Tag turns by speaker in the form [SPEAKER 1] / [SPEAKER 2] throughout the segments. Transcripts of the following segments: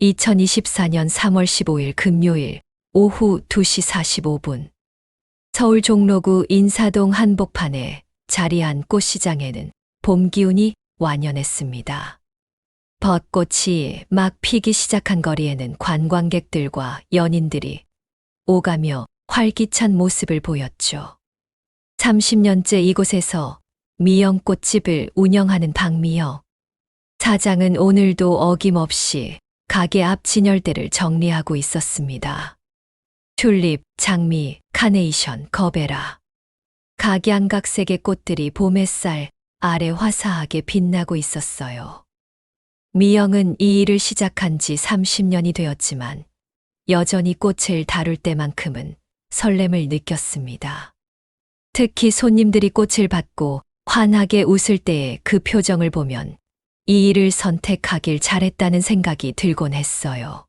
[SPEAKER 1] 2024년 3월 15일 금요일 오후 2시 45분 서울 종로구 인사동 한복판에 자리한 꽃시장에는 봄 기운이 완연했습니다. 벚꽃이 막 피기 시작한 거리에는 관광객들과 연인들이 오가며 활기찬 모습을 보였죠. 30년째 이곳에서 미영꽃집을 운영하는 박미영 사장은 오늘도 어김없이 가게 앞 진열대를 정리하고 있었습니다. 튤립, 장미, 카네이션, 거베라. 각양각색의 꽃들이 봄 햇살 아래 화사하게 빛나고 있었어요. 미영은 이 일을 시작한 지 30년이 되었지만 여전히 꽃을 다룰 때만큼은 설렘을 느꼈습니다. 특히 손님들이 꽃을 받고 환하게 웃을 때의 그 표정을 보면 이 일을 선택하길 잘했다는 생각이 들곤 했어요.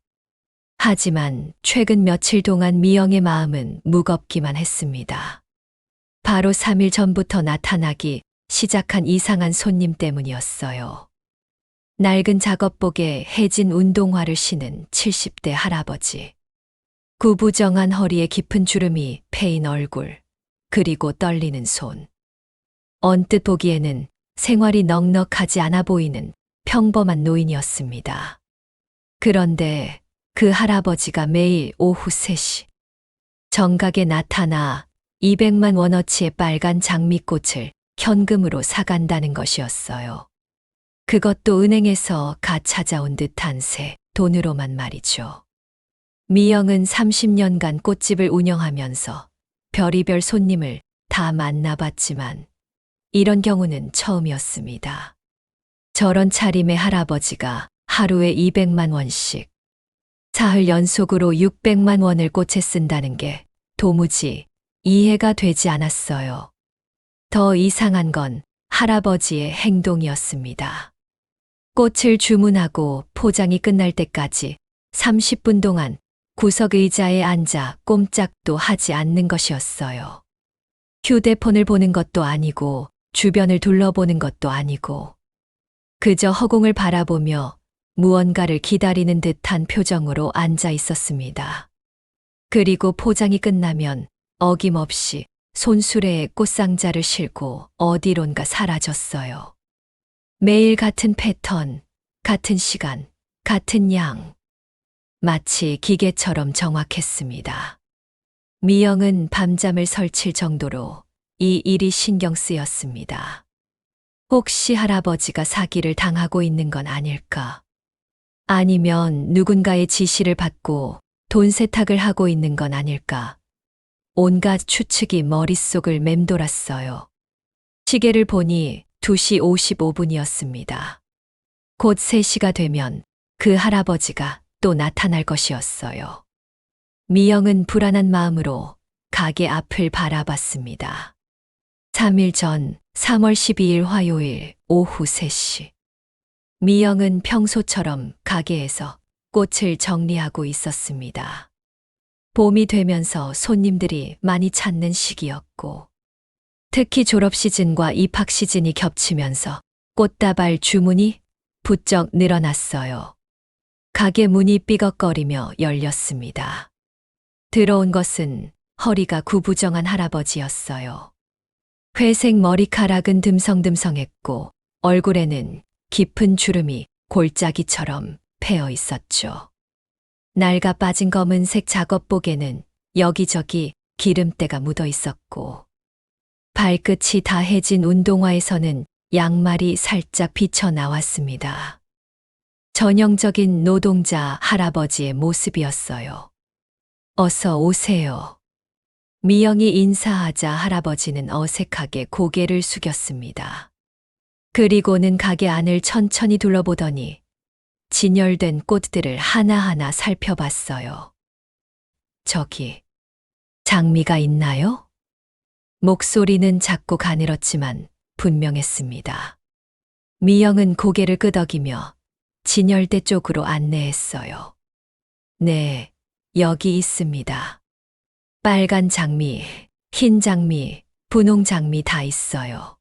[SPEAKER 1] 하지만 최근 며칠 동안 미영의 마음은 무겁기만 했습니다. 바로 3일 전부터 나타나기 시작한 이상한 손님 때문이었어요. 낡은 작업복에 해진 운동화를 신은 70대 할아버지. 구부정한 허리에 깊은 주름이 패인 얼굴, 그리고 떨리는 손. 언뜻 보기에는 생활이 넉넉하지 않아 보이는 평범한 노인이었습니다. 그런데 그 할아버지가 매일 오후 3시 정각에 나타나 200만 원어치의 빨간 장미꽃을 현금으로 사간다는 것이었어요. 그것도 은행에서 갓 찾아온 듯한 새 돈으로만 말이죠. 미영은 30년간 꽃집을 운영하면서 별의별 손님을 다 만나봤지만 이런 경우는 처음이었습니다. 저런 차림의 할아버지가 하루에 200만 원씩, 사흘 연속으로 600만 원을 꽃에 쓴다는 게 도무지 이해가 되지 않았어요. 더 이상한 건 할아버지의 행동이었습니다. 꽃을 주문하고 포장이 끝날 때까지 30분 동안 구석 의자에 앉아 꼼짝도 하지 않는 것이었어요. 휴대폰을 보는 것도 아니고 주변을 둘러보는 것도 아니고 그저 허공을 바라보며 무언가를 기다리는 듯한 표정으로 앉아 있었습니다. 그리고 포장이 끝나면 어김없이 손수레에 꽃상자를 싣고 어디론가 사라졌어요. 매일 같은 패턴, 같은 시간, 같은 양. 마치 기계처럼 정확했습니다. 미영은 밤잠을 설칠 정도로 이 일이 신경 쓰였습니다. 혹시 할아버지가 사기를 당하고 있는 건 아닐까? 아니면 누군가의 지시를 받고 돈 세탁을 하고 있는 건 아닐까? 온갖 추측이 머릿속을 맴돌았어요. 시계를 보니 2시 55분이었습니다. 곧 3시가 되면 그 할아버지가 또 나타날 것이었어요. 미영은 불안한 마음으로 가게 앞을 바라봤습니다. 3일 전 3월 12일 화요일 오후 3시. 미영은 평소처럼 가게에서 꽃을 정리하고 있었습니다. 봄이 되면서 손님들이 많이 찾는 시기였고, 특히 졸업 시즌과 입학 시즌이 겹치면서 꽃다발 주문이 부쩍 늘어났어요. 가게 문이 삐걱거리며 열렸습니다. 들어온 것은 허리가 구부정한 할아버지였어요. 회색 머리카락은 듬성듬성했고 얼굴에는 깊은 주름이 골짜기처럼 패어 있었죠. 낡아 빠진 검은색 작업복에는 여기저기 기름때가 묻어 있었고 발끝이 다해진 운동화에서는 양말이 살짝 비쳐 나왔습니다. 전형적인 노동자 할아버지의 모습이었어요. 어서 오세요. 미영이 인사하자 할아버지는 어색하게 고개를 숙였습니다. 그리고는 가게 안을 천천히 둘러보더니 진열된 꽃들을 하나하나 살펴봤어요. 저기, 장미가 있나요? 목소리는 작고 가늘었지만 분명했습니다. 미영은 고개를 끄덕이며 진열대 쪽으로 안내했어요. 네, 여기 있습니다. 빨간 장미, 흰 장미, 분홍 장미 다 있어요.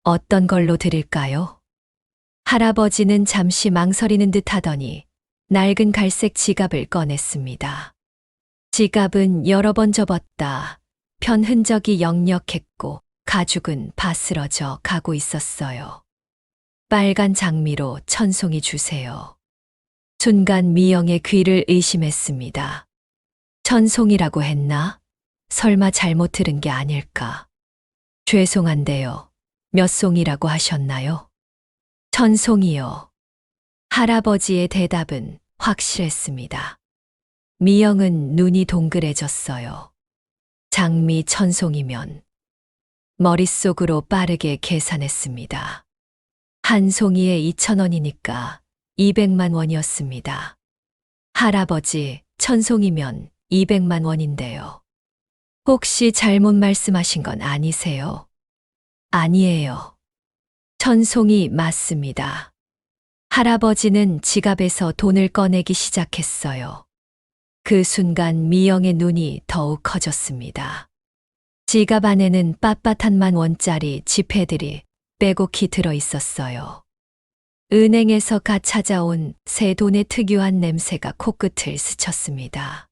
[SPEAKER 1] 어떤 걸로 드릴까요? 할아버지는 잠시 망설이는 듯 하더니 낡은 갈색 지갑을 꺼냈습니다. 지갑은 여러 번 접었다. 편 흔적이 역력했고 가죽은 바스러져 가고 있었어요. 빨간 장미로 천송이 주세요. 순간 미영의 귀를 의심했습니다. 천송이라고 했나? 설마 잘못 들은 게 아닐까? 죄송한데요. 몇 송이라고 하셨나요? 천송이요. 할아버지의 대답은 확실했습니다. 미영은 눈이 동그래졌어요. 장미 천송이면 머릿속으로 빠르게 계산했습니다. 한 송이에 2,000원이니까 200만 원이었습니다. 할아버지, 천송이면 200만 원인데요. 혹시 잘못 말씀하신 건 아니세요? 아니에요. 천송이 맞습니다. 할아버지는 지갑에서 돈을 꺼내기 시작했어요. 그 순간 미영의 눈이 더욱 커졌습니다. 지갑 안에는 빳빳한 10,000원짜리 지폐들이 빼곡히 들어 있었어요. 은행에서 갓 찾아온 새 돈의 특유한 냄새가 코끝을 스쳤습니다.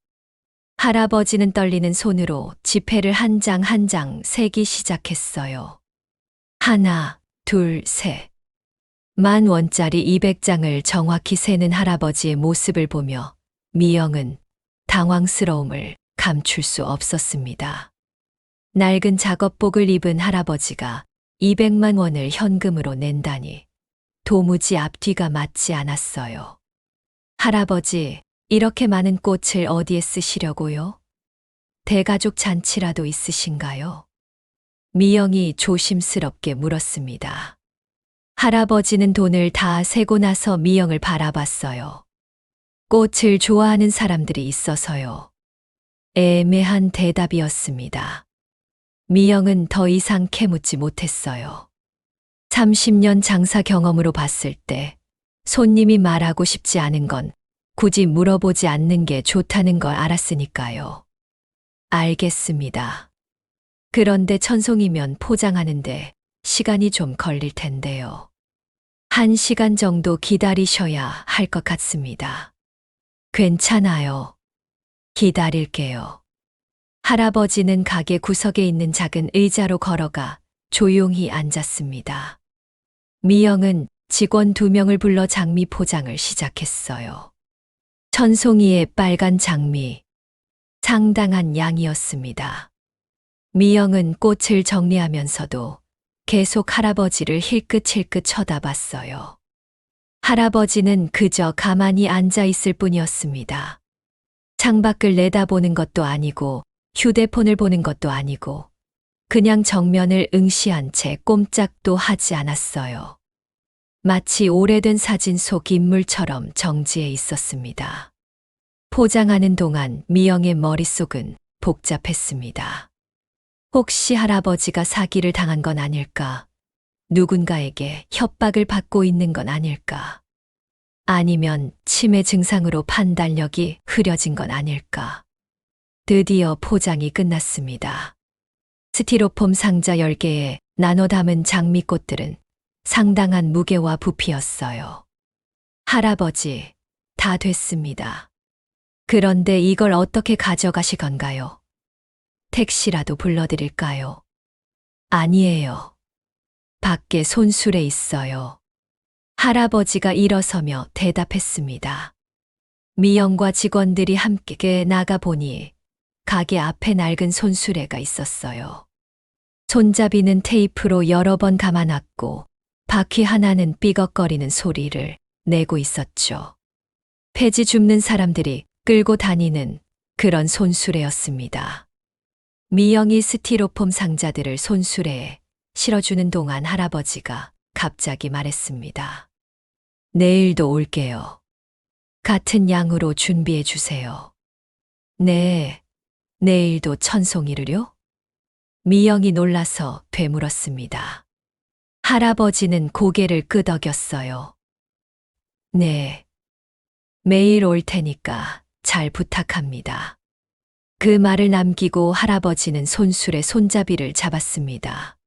[SPEAKER 1] 할아버지는 떨리는 손으로 지폐를 한 장 한 장 세기 시작했어요. 하나, 둘, 셋. 10,000원짜리 200장을 정확히 세는 할아버지의 모습을 보며 미영은 당황스러움을 감출 수 없었습니다. 낡은 작업복을 입은 할아버지가 200만 원을 현금으로 낸다니 도무지 앞뒤가 맞지 않았어요. 할아버지, 이렇게 많은 꽃을 어디에 쓰시려고요? 대가족 잔치라도 있으신가요? 미영이 조심스럽게 물었습니다. 할아버지는 돈을 다 세고 나서 미영을 바라봤어요. 꽃을 좋아하는 사람들이 있어서요. 애매한 대답이었습니다. 미영은 더 이상 캐묻지 못했어요. 30년 장사 경험으로 봤을 때 손님이 말하고 싶지 않은 건 굳이 물어보지 않는 게 좋다는 걸 알았으니까요. 알겠습니다. 그런데 천송이면 포장하는데 시간이 좀 걸릴 텐데요. 1시간 정도 기다리셔야 할 것 같습니다. 괜찮아요. 기다릴게요. 할아버지는 가게 구석에 있는 작은 의자로 걸어가 조용히 앉았습니다. 미영은 직원 2명을 불러 장미 포장을 시작했어요. 천송이의 빨간 장미. 상당한 양이었습니다. 미영은 꽃을 정리하면서도 계속 할아버지를 힐끗힐끗 쳐다봤어요. 할아버지는 그저 가만히 앉아 있을 뿐이었습니다. 창밖을 내다보는 것도 아니고 휴대폰을 보는 것도 아니고 그냥 정면을 응시한 채 꼼짝도 하지 않았어요. 마치 오래된 사진 속 인물처럼 정지해 있었습니다. 포장하는 동안 미영의 머릿속은 복잡했습니다. 혹시 할아버지가 사기를 당한 건 아닐까? 누군가에게 협박을 받고 있는 건 아닐까? 아니면 치매 증상으로 판단력이 흐려진 건 아닐까? 드디어 포장이 끝났습니다. 스티로폼 상자 10개에 나눠 담은 장미꽃들은 상당한 무게와 부피였어요. 할아버지, 다 됐습니다. 그런데 이걸 어떻게 가져가실 건가요? 택시라도 불러드릴까요? 아니에요. 밖에 손수레 있어요. 할아버지가 일어서며 대답했습니다. 미영과 직원들이 함께 나가보니 가게 앞에 낡은 손수레가 있었어요. 손잡이는 테이프로 여러 번 감아놨고 바퀴 하나는 삐걱거리는 소리를 내고 있었죠. 폐지 줍는 사람들이 끌고 다니는 그런 손수레였습니다. 미영이 스티로폼 상자들을 손수레에 실어주는 동안 할아버지가 갑자기 말했습니다. 내일도 올게요. 같은 양으로 준비해 주세요. 네, 내일도 천송이를요? 미영이 놀라서 되물었습니다. 할아버지는 고개를 끄덕였어요. 네, 매일 올 테니까 잘 부탁합니다. 그 말을 남기고 할아버지는 손수레 손잡이를 잡았습니다.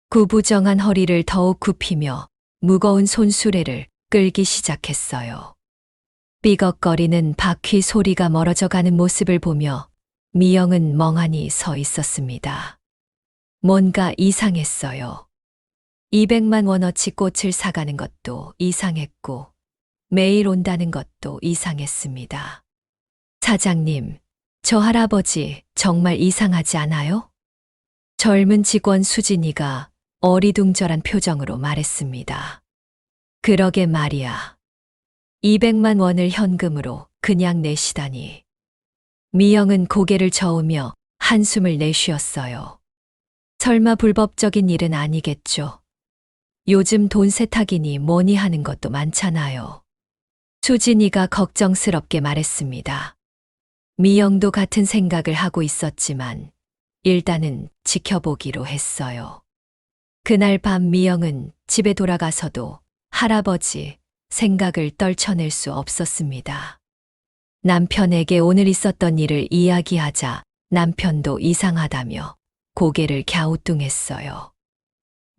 [SPEAKER 1] 구부정한 허리를 더욱 굽히며 무거운 손수레를 끌기 시작했어요. 삐걱거리는 바퀴 소리가 멀어져 가는 모습을 보며 미영은 멍하니 서 있었습니다. 뭔가 이상했어요. 200만 원어치 꽃을 사가는 것도 이상했고 매일 온다는 것도 이상했습니다. 사장님, 저 할아버지 정말 이상하지 않아요? 젊은 직원 수진이가 어리둥절한 표정으로 말했습니다. 그러게 말이야. 200만 원을 현금으로 그냥 내시다니. 미영은 고개를 저으며 한숨을 내쉬었어요. 설마 불법적인 일은 아니겠죠? 요즘 돈 세탁이니 뭐니 하는 것도 많잖아요. 수진이가 걱정스럽게 말했습니다. 미영도 같은 생각을 하고 있었지만 일단은 지켜보기로 했어요. 그날 밤 미영은 집에 돌아가서도 할아버지 생각을 떨쳐낼 수 없었습니다. 남편에게 오늘 있었던 일을 이야기하자 남편도 이상하다며 고개를 갸우뚱했어요.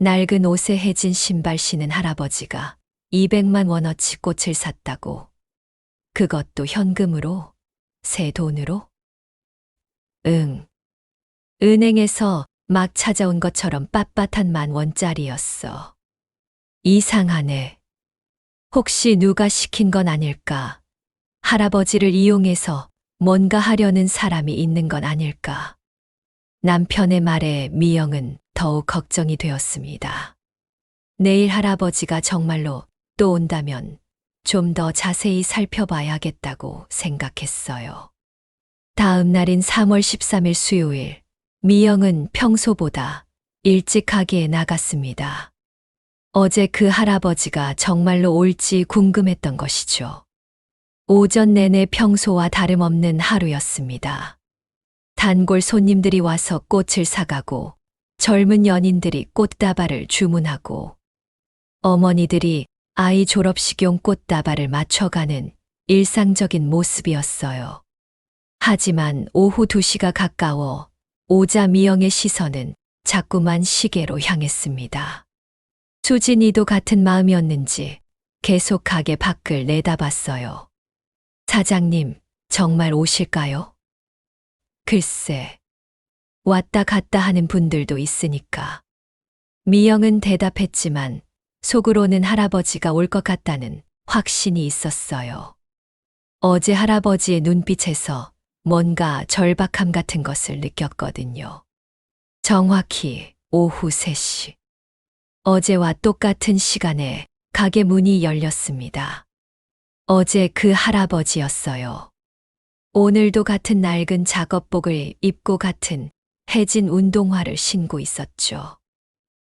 [SPEAKER 1] 낡은 옷에 해진 신발 신은 할아버지가 200만 원어치 꽃을 샀다고. 그것도 현금으로? 새 돈으로? 응. 은행에서 막 찾아온 것처럼 빳빳한 10,000원짜리였어. 이상하네. 혹시 누가 시킨 건 아닐까? 할아버지를 이용해서 뭔가 하려는 사람이 있는 건 아닐까? 남편의 말에 미영은 더욱 걱정이 되었습니다. 내일 할아버지가 정말로 또 온다면 좀 더 자세히 살펴봐야겠다고 생각했어요. 다음 날인 3월 13일 수요일, 미영은 평소보다 일찍 가게에 나갔습니다. 어제 그 할아버지가 정말로 올지 궁금했던 것이죠. 오전 내내 평소와 다름없는 하루였습니다. 단골 손님들이 와서 꽃을 사가고 젊은 연인들이 꽃다발을 주문하고 어머니들이 아이 졸업식용 꽃다발을 맞춰가는 일상적인 모습이었어요. 하지만 오후 2시가 가까워 오자 미영의 시선은 자꾸만 시계로 향했습니다. 수진이도 같은 마음이었는지 계속 가게 밖을 내다봤어요. 사장님, 정말 오실까요? 글쎄, 왔다 갔다 하는 분들도 있으니까. 미영은 대답했지만 속으로는 할아버지가 올 것 같다는 확신이 있었어요. 어제 할아버지의 눈빛에서 뭔가 절박함 같은 것을 느꼈거든요. 정확히 오후 3시. 어제와 똑같은 시간에 가게 문이 열렸습니다. 어제 그 할아버지였어요. 오늘도 같은 낡은 작업복을 입고 같은 해진 운동화를 신고 있었죠.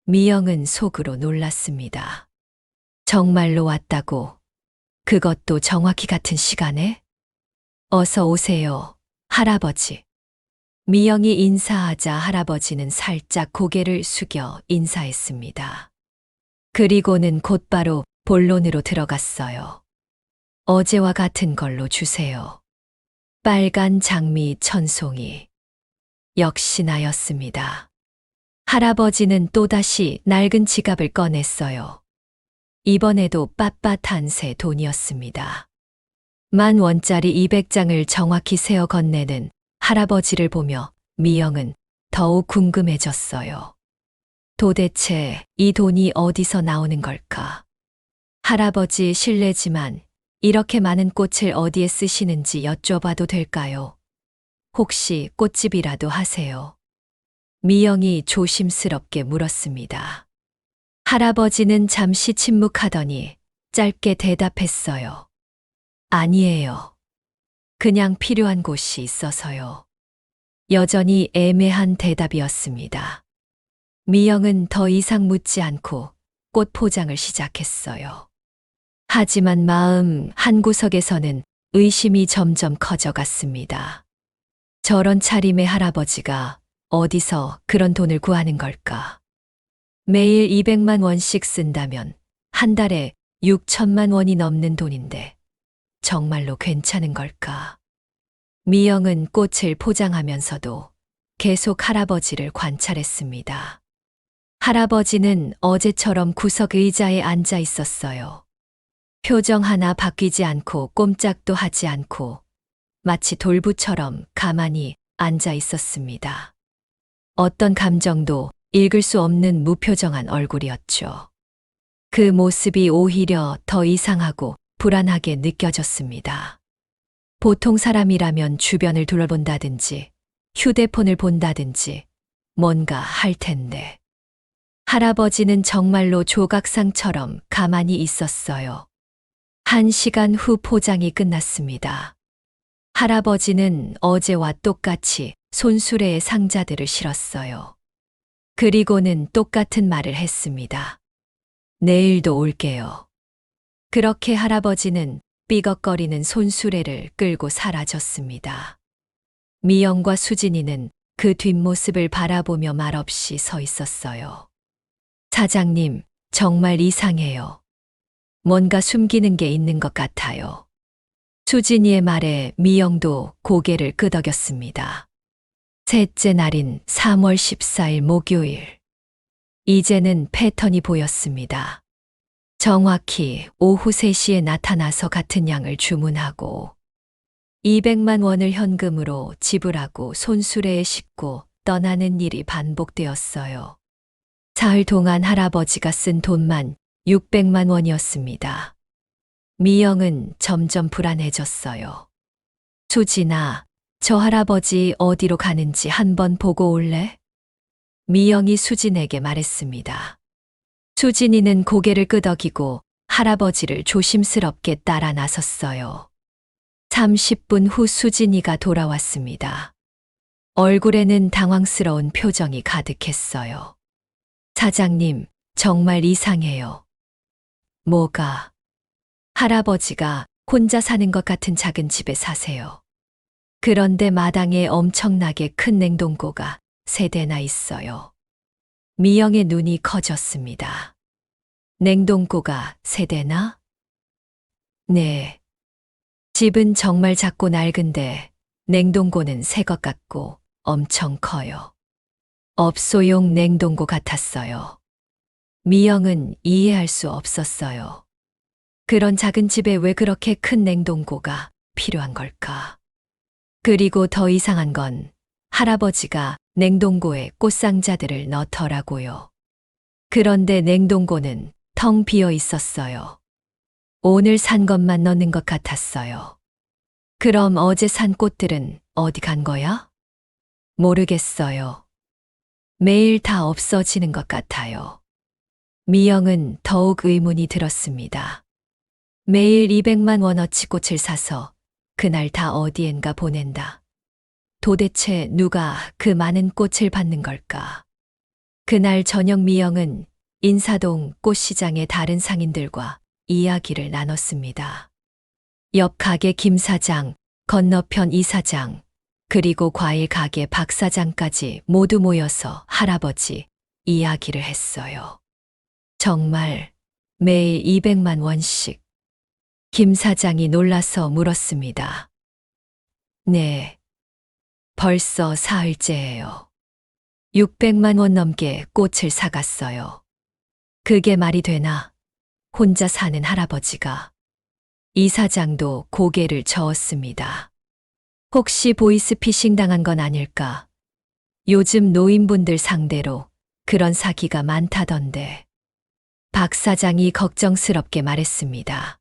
[SPEAKER 1] 미영은 속으로 놀랐습니다. 정말로 왔다고? 그것도 정확히 같은 시간에? 어서 오세요, 할아버지. 미영이 인사하자 할아버지는 살짝 고개를 숙여 인사했습니다. 그리고는 곧바로 본론으로 들어갔어요. 어제와 같은 걸로 주세요. 빨간 장미 1,000송이. 역시나였습니다. 할아버지는 또다시 낡은 지갑을 꺼냈어요. 이번에도 빳빳한 새 돈이었습니다. 10,000원짜리 200장을 정확히 세어 건네는 할아버지를 보며 미영은 더욱 궁금해졌어요. 도대체 이 돈이 어디서 나오는 걸까? 할아버지 실례지만 이렇게 많은 꽃을 어디에 쓰시는지 여쭤봐도 될까요? 혹시 꽃집이라도 하세요? 미영이 조심스럽게 물었습니다. 할아버지는 잠시 침묵하더니 짧게 대답했어요. 아니에요. 그냥 필요한 곳이 있어서요. 여전히 애매한 대답이었습니다. 미영은 더 이상 묻지 않고 꽃 포장을 시작했어요. 하지만 마음 한구석에서는 의심이 점점 커져갔습니다. 저런 차림의 할아버지가 어디서 그런 돈을 구하는 걸까? 매일 200만 원씩 쓴다면 한 달에 6천만 원이 넘는 돈인데 정말로 괜찮은 걸까? 미영은 꽃을 포장하면서도 계속 할아버지를 관찰했습니다. 할아버지는 어제처럼 구석 의자에 앉아 있었어요. 표정 하나 바뀌지 않고 꼼짝도 하지 않고 마치 돌부처럼 가만히 앉아 있었습니다. 어떤 감정도 읽을 수 없는 무표정한 얼굴이었죠. 그 모습이 오히려 더 이상하고 불안하게 느껴졌습니다. 보통 사람이라면 주변을 둘러본다든지 휴대폰을 본다든지 뭔가 할 텐데 할아버지는 정말로 조각상처럼 가만히 있었어요. 1시간 후 포장이 끝났습니다. 할아버지는 어제와 똑같이 손수레에 상자들을 실었어요. 그리고는 똑같은 말을 했습니다. 내일도 올게요. 그렇게 할아버지는 삐걱거리는 손수레를 끌고 사라졌습니다. 미영과 수진이는 그 뒷모습을 바라보며 말없이 서 있었어요. 사장님, 정말 이상해요. 뭔가 숨기는 게 있는 것 같아요. 수진이의 말에 미영도 고개를 끄덕였습니다. 셋째 날인 3월 14일 목요일. 이제는 패턴이 보였습니다. 정확히 오후 3시에 나타나서 같은 양을 주문하고 200만 원을 현금으로 지불하고 손수레에 싣고 떠나는 일이 반복되었어요. 사흘 동안 할아버지가 쓴 돈만 600만 원이었습니다. 미영은 점점 불안해졌어요. 수진아, 저 할아버지 어디로 가는지 한번 보고 올래? 미영이 수진에게 말했습니다. 수진이는 고개를 끄덕이고 할아버지를 조심스럽게 따라 나섰어요. 30분 후 수진이가 돌아왔습니다. 얼굴에는 당황스러운 표정이 가득했어요. 사장님, 정말 이상해요. 뭐가? 할아버지가 혼자 사는 것 같은 작은 집에 사세요. 그런데 마당에 엄청나게 큰 냉동고가 3대나 있어요. 미영의 눈이 커졌습니다. 냉동고가 3대나? 네. 집은 정말 작고 낡은데 냉동고는 새 것 같고 엄청 커요. 업소용 냉동고 같았어요. 미영은 이해할 수 없었어요. 그런 작은 집에 왜 그렇게 큰 냉동고가 필요한 걸까? 그리고 더 이상한 건 할아버지가 냉동고에 꽃상자들을 넣더라고요. 그런데 냉동고는 텅 비어 있었어요. 오늘 산 것만 넣는 것 같았어요. 그럼 어제 산 꽃들은 어디 간 거야? 모르겠어요. 매일 다 없어지는 것 같아요. 미영은 더욱 의문이 들었습니다. 매일 200만 원어치 꽃을 사서 그날 다 어디엔가 보낸다. 도대체 누가 그 많은 꽃을 받는 걸까? 그날 저녁 미영은 인사동 꽃시장의 다른 상인들과 이야기를 나눴습니다. 옆 가게 김 사장, 건너편 이 사장, 그리고 과일 가게 박 사장까지 모두 모여서 할아버지 이야기를 했어요. 정말 매일 200만 원씩. 김 사장이 놀라서 물었습니다. 네. 벌써 사흘째예요. 600만 원 넘게 꽃을 사갔어요. 그게 말이 되나? 혼자 사는 할아버지가. 이 사장도 고개를 저었습니다. 혹시 보이스피싱 당한 건 아닐까? 요즘 노인분들 상대로 그런 사기가 많다던데. 박 사장이 걱정스럽게 말했습니다.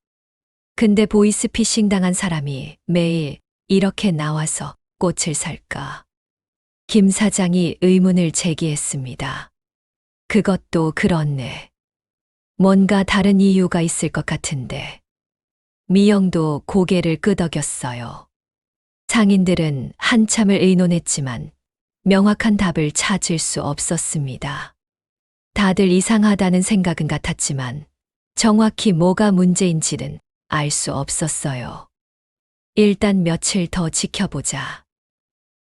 [SPEAKER 1] 근데 보이스피싱 당한 사람이 매일 이렇게 나와서 꽃을 살까? 김 사장이 의문을 제기했습니다. 그것도 그렇네. 뭔가 다른 이유가 있을 것 같은데. 미영도 고개를 끄덕였어요. 상인들은 한참을 의논했지만 명확한 답을 찾을 수 없었습니다. 다들 이상하다는 생각은 같았지만 정확히 뭐가 문제인지는 알 수 없었어요. 일단 며칠 더 지켜보자.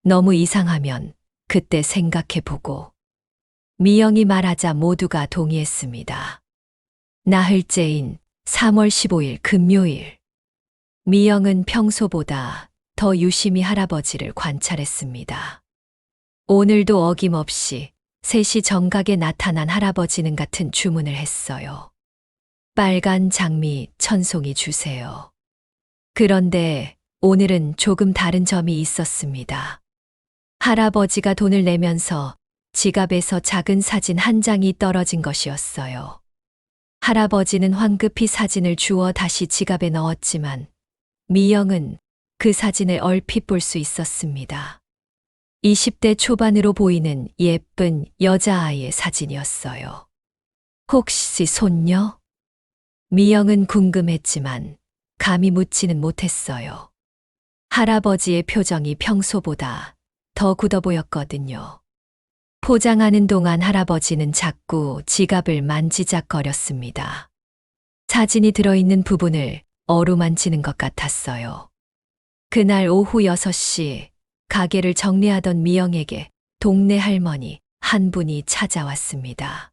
[SPEAKER 1] 너무 이상하면 그때 생각해보고. 미영이 말하자 모두가 동의했습니다. 나흘째인 3월 15일 금요일. 미영은 평소보다 더 유심히 할아버지를 관찰했습니다. 오늘도 어김없이 3시 정각에 나타난 할아버지는 같은 주문을 했어요. 빨간 장미 1,000송이 주세요. 그런데 오늘은 조금 다른 점이 있었습니다. 할아버지가 돈을 내면서 지갑에서 작은 사진 한 장이 떨어진 것이었어요. 할아버지는 황급히 사진을 주워 다시 지갑에 넣었지만 미영은 그 사진을 얼핏 볼 수 있었습니다. 20대 초반으로 보이는 예쁜 여자아이의 사진이었어요. 혹시 손녀? 미영은 궁금했지만 감히 묻지는 못했어요. 할아버지의 표정이 평소보다 더 굳어 보였거든요. 포장하는 동안 할아버지는 자꾸 지갑을 만지작거렸습니다. 사진이 들어있는 부분을 어루만지는 것 같았어요. 그날 오후 6시 가게를 정리하던 미영에게 동네 할머니 한 분이 찾아왔습니다.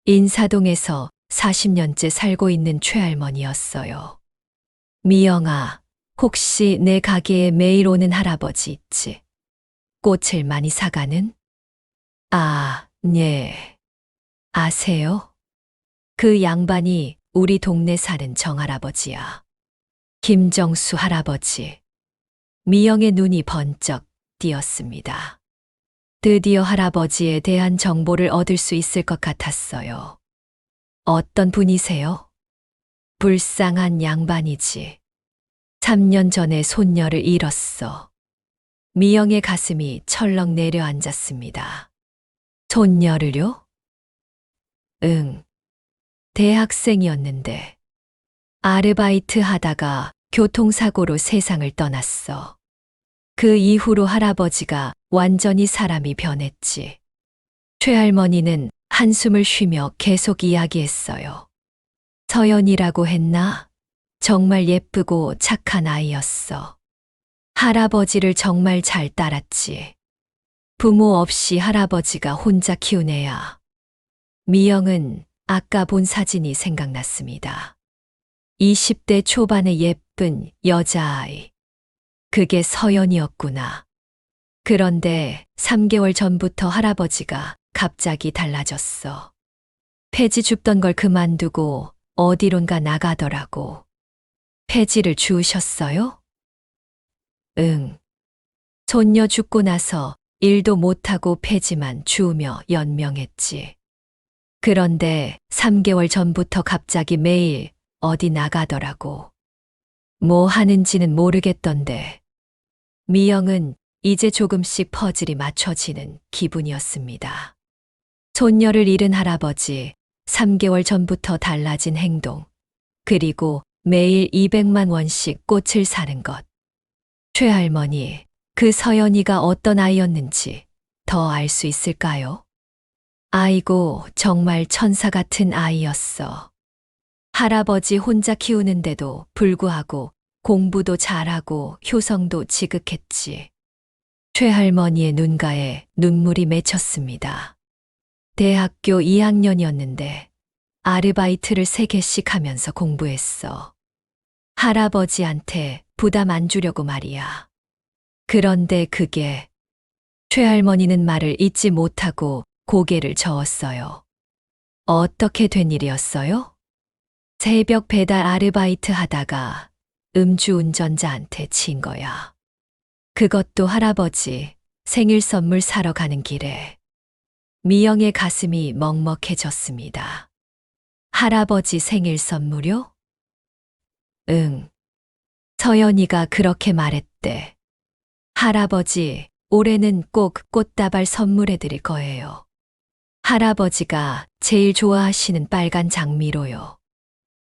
[SPEAKER 1] 인사동에서 40년째 살고 있는 최할머니였어요. 미영아, 혹시 내 가게에 매일 오는 할아버지 있지? 꽃을 많이 사가는? 아, 네. 아세요? 그 양반이 우리 동네 사는 정할아버지야. 김정수 할아버지. 미영의 눈이 번쩍 띄었습니다. 드디어 할아버지에 대한 정보를 얻을 수 있을 것 같았어요. 어떤 분이세요? 불쌍한 양반이지. 3년 전에 손녀를 잃었어. 미영의 가슴이 철렁 내려앉았습니다. 손녀를요? 응. 대학생이었는데 아르바이트 하다가 교통사고로 세상을 떠났어. 그 이후로 할아버지가 완전히 사람이 변했지. 최할머니는 한숨을 쉬며 계속 이야기했어요. 서연이라고 했나? 정말 예쁘고 착한 아이였어. 할아버지를 정말 잘 따랐지. 부모 없이 할아버지가 혼자 키운 애야. 미영은 아까 본 사진이 생각났습니다. 20대 초반의 예쁜 여자아이. 그게 서연이었구나. 그런데 3개월 전부터 할아버지가 갑자기 달라졌어. 폐지 줍던 걸 그만두고 어디론가 나가더라고. 폐지를 주우셨어요? 응. 손녀 죽고 나서 일도 못하고 폐지만 주우며 연명했지. 그런데 3개월 전부터 갑자기 매일 어디 나가더라고. 뭐 하는지는 모르겠던데. 미영은 이제 조금씩 퍼즐이 맞춰지는 기분이었습니다. 손녀를 잃은 할아버지, 3개월 전부터 달라진 행동, 그리고 매일 200만 원씩 꽃을 사는 것. 최할머니, 그 서연이가 어떤 아이였는지 더 알 수 있을까요? 아이고, 정말 천사 같은 아이였어. 할아버지 혼자 키우는데도 불구하고 공부도 잘하고 효성도 지극했지. 최할머니의 눈가에 눈물이 맺혔습니다. 대학교 2학년이었는데 아르바이트를 3개씩 하면서 공부했어. 할아버지한테 부담 안 주려고 말이야. 그런데 그게 최할머니는 말을 잇지 못하고 고개를 저었어요. 어떻게 된 일이었어요? 새벽 배달 아르바이트 하다가 음주운전자한테 친 거야. 그것도 할아버지 생일 선물 사러 가는 길에. 미영의 가슴이 먹먹해졌습니다. 할아버지 생일 선물요? 응. 서연이가 그렇게 말했대. 할아버지, 올해는 꼭 꽃다발 선물해 드릴 거예요. 할아버지가 제일 좋아하시는 빨간 장미로요.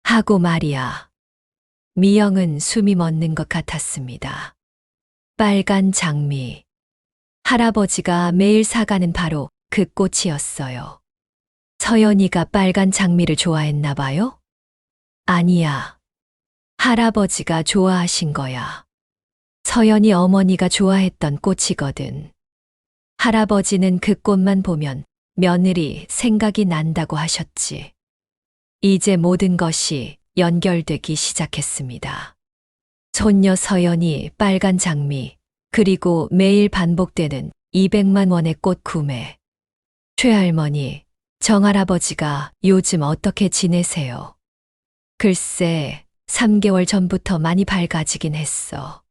[SPEAKER 1] 하고 말이야. 미영은 숨이 멎는 것 같았습니다. 빨간 장미. 할아버지가 매일 사가는 바로 그 꽃이었어요. 서연이가 빨간 장미를 좋아했나 봐요? 아니야. 할아버지가 좋아하신 거야. 서연이 어머니가 좋아했던 꽃이거든. 할아버지는 그 꽃만 보면 며느리 생각이 난다고 하셨지. 이제 모든 것이 연결되기 시작했습니다. 손녀 서연이 빨간 장미, 그리고 매일 반복되는 200만 원의 꽃 구매. 최할머니, 정할아버지가 요즘 어떻게 지내세요? 글쎄, 3개월 전부터 많이 밝아지긴 했어.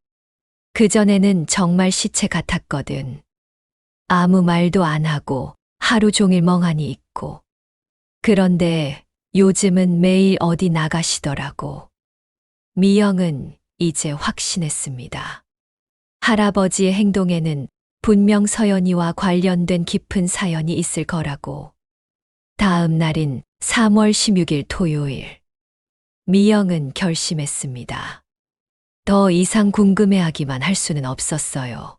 [SPEAKER 1] 그전에는 정말 시체 같았거든. 아무 말도 안 하고 하루 종일 멍하니 있고. 그런데 요즘은 매일 어디 나가시더라고. 미영은 이제 확신했습니다. 할아버지의 행동에는 분명 서연이와 관련된 깊은 사연이 있을 거라고. 다음 날인 3월 16일 토요일. 미영은 결심했습니다. 더 이상 궁금해하기만 할 수는 없었어요.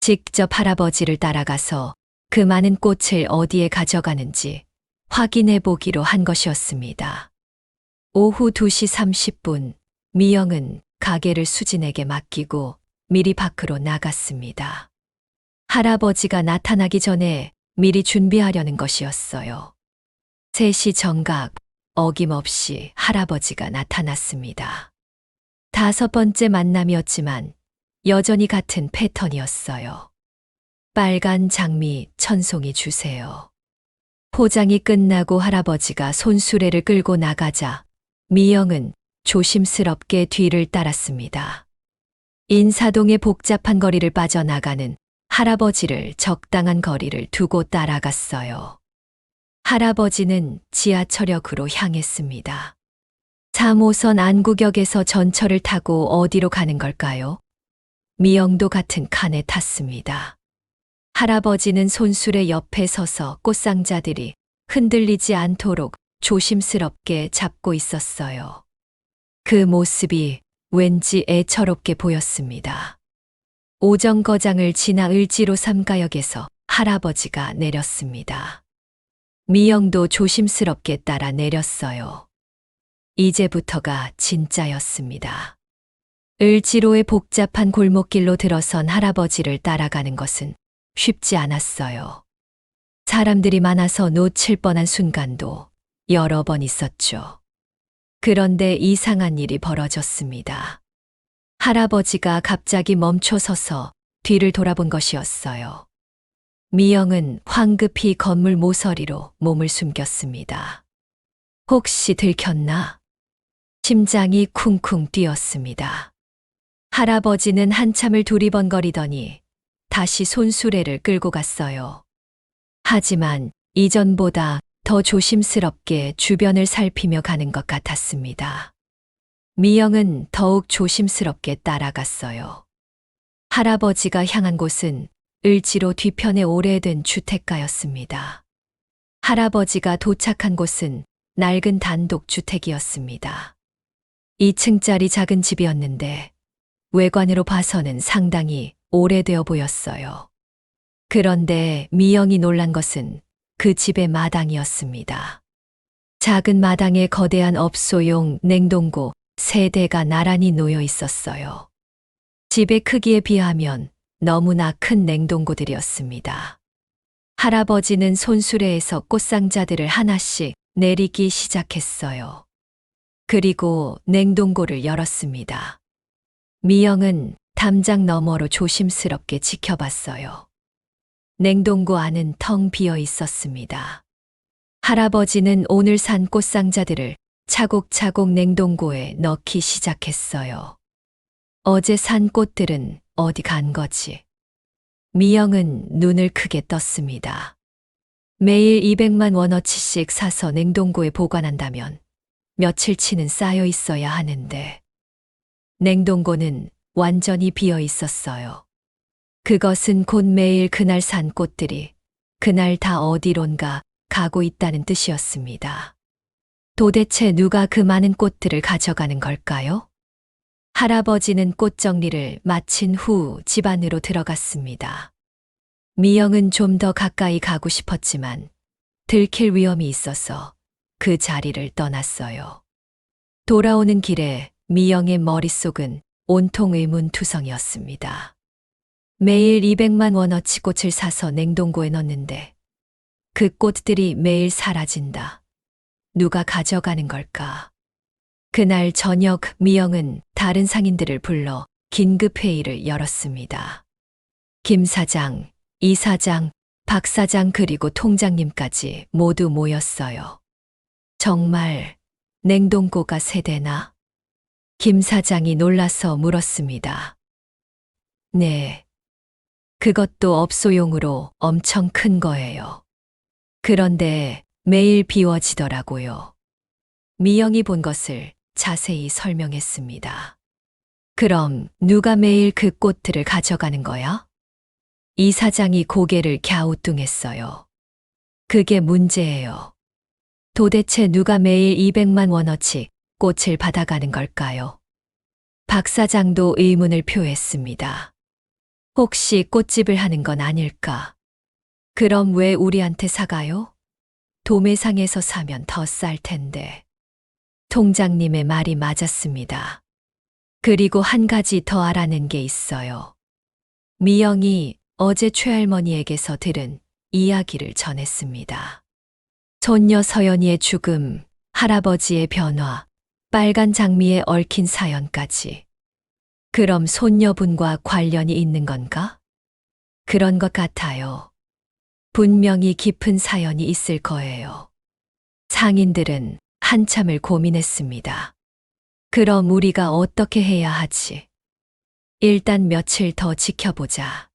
[SPEAKER 1] 직접 할아버지를 따라가서 그 많은 꽃을 어디에 가져가는지 확인해 보기로 한 것이었습니다. 오후 2시 30분, 미영은 가게를 수진에게 맡기고 미리 밖으로 나갔습니다. 할아버지가 나타나기 전에 미리 준비하려는 것이었어요. 3시 정각, 어김없이 할아버지가 나타났습니다. 5번째 만남이었지만 여전히 같은 패턴이었어요. 빨간 장미 1000송이 주세요. 포장이 끝나고 할아버지가 손수레를 끌고 나가자 미영은 조심스럽게 뒤를 따랐습니다. 인사동의 복잡한 거리를 빠져나가는 할아버지를 적당한 거리를 두고 따라갔어요. 할아버지는 지하철역으로 향했습니다. 3호선 안구역에서 전철을 타고 어디로 가는 걸까요? 미영도 같은 칸에 탔습니다. 할아버지는 손수레 옆에 서서 꽃상자들이 흔들리지 않도록 조심스럽게 잡고 있었어요. 그 모습이 왠지 애처롭게 보였습니다. 오정거장을 지나 을지로 3가역에서 할아버지가 내렸습니다. 미영도 조심스럽게 따라 내렸어요. 이제부터가 진짜였습니다. 을지로의 복잡한 골목길로 들어선 할아버지를 따라가는 것은 쉽지 않았어요. 사람들이 많아서 놓칠 뻔한 순간도 여러 번 있었죠. 그런데 이상한 일이 벌어졌습니다. 할아버지가 갑자기 멈춰 서서 뒤를 돌아본 것이었어요. 미영은 황급히 건물 모서리로 몸을 숨겼습니다. 혹시 들켰나? 심장이 쿵쿵 뛰었습니다. 할아버지는 한참을 두리번거리더니 다시 손수레를 끌고 갔어요. 하지만 이전보다 더 조심스럽게 주변을 살피며 가는 것 같았습니다. 미영은 더욱 조심스럽게 따라갔어요. 할아버지가 향한 곳은 을지로 뒤편의 오래된 주택가였습니다. 할아버지가 도착한 곳은 낡은 단독주택이었습니다. 2층짜리 작은 집이었는데 외관으로 봐서는 상당히 오래되어 보였어요. 그런데 미영이 놀란 것은 그 집의 마당이었습니다. 작은 마당에 거대한 업소용 냉동고 3대가 나란히 놓여 있었어요. 집의 크기에 비하면 너무나 큰 냉동고들이었습니다. 할아버지는 손수레에서 꽃상자들을 하나씩 내리기 시작했어요. 그리고 냉동고를 열었습니다. 미영은 담장 너머로 조심스럽게 지켜봤어요. 냉동고 안은 텅 비어 있었습니다. 할아버지는 오늘 산 꽃상자들을 차곡차곡 냉동고에 넣기 시작했어요. 어제 산 꽃들은 어디 간 거지? 미영은 눈을 크게 떴습니다. 매일 200만 원어치씩 사서 냉동고에 보관한다면 며칠치는 쌓여 있어야 하는데 냉동고는 완전히 비어 있었어요. 그것은 곧 매일 그날 산 꽃들이 그날 다 어디론가 가고 있다는 뜻이었습니다. 도대체 누가 그 많은 꽃들을 가져가는 걸까요? 할아버지는 꽃 정리를 마친 후 집 안으로 들어갔습니다. 미영은 좀 더 가까이 가고 싶었지만 들킬 위험이 있어서 그 자리를 떠났어요. 돌아오는 길에 미영의 머릿속은 온통 의문투성이었습니다. 매일 200만 원어치 꽃을 사서 냉동고에 넣는데 그 꽃들이 매일 사라진다. 누가 가져가는 걸까? 그날 저녁 미영은 다른 상인들을 불러 긴급회의를 열었습니다. 김 사장, 이 사장, 박 사장 그리고 통장님까지 모두 모였어요. 정말 냉동고가 세 대나? 김 사장이 놀라서 물었습니다. 네. 그것도 업소용으로 엄청 큰 거예요. 그런데 매일 비워지더라고요. 미영이 본 것을 자세히 설명했습니다. 그럼 누가 매일 그 꽃들을 가져가는 거야? 이 사장이 고개를 갸우뚱했어요. 그게 문제예요. 도대체 누가 매일 200만 원어치 꽃을 받아가는 걸까요? 박 사장도 의문을 표했습니다. 혹시 꽃집을 하는 건 아닐까? 그럼 왜 우리한테 사가요? 도매상에서 사면 더 쌀 텐데. 통장님의 말이 맞았습니다. 그리고 한 가지 더 알아낸 게 있어요. 미영이 어제 최할머니에게서 들은 이야기를 전했습니다. 손녀 서연이의 죽음, 할아버지의 변화, 빨간 장미에 얽힌 사연까지. 그럼 손녀분과 관련이 있는 건가? 그런 것 같아요. 분명히 깊은 사연이 있을 거예요. 상인들은 한참을 고민했습니다. 그럼 우리가 어떻게 해야 하지? 일단 며칠 더 지켜보자.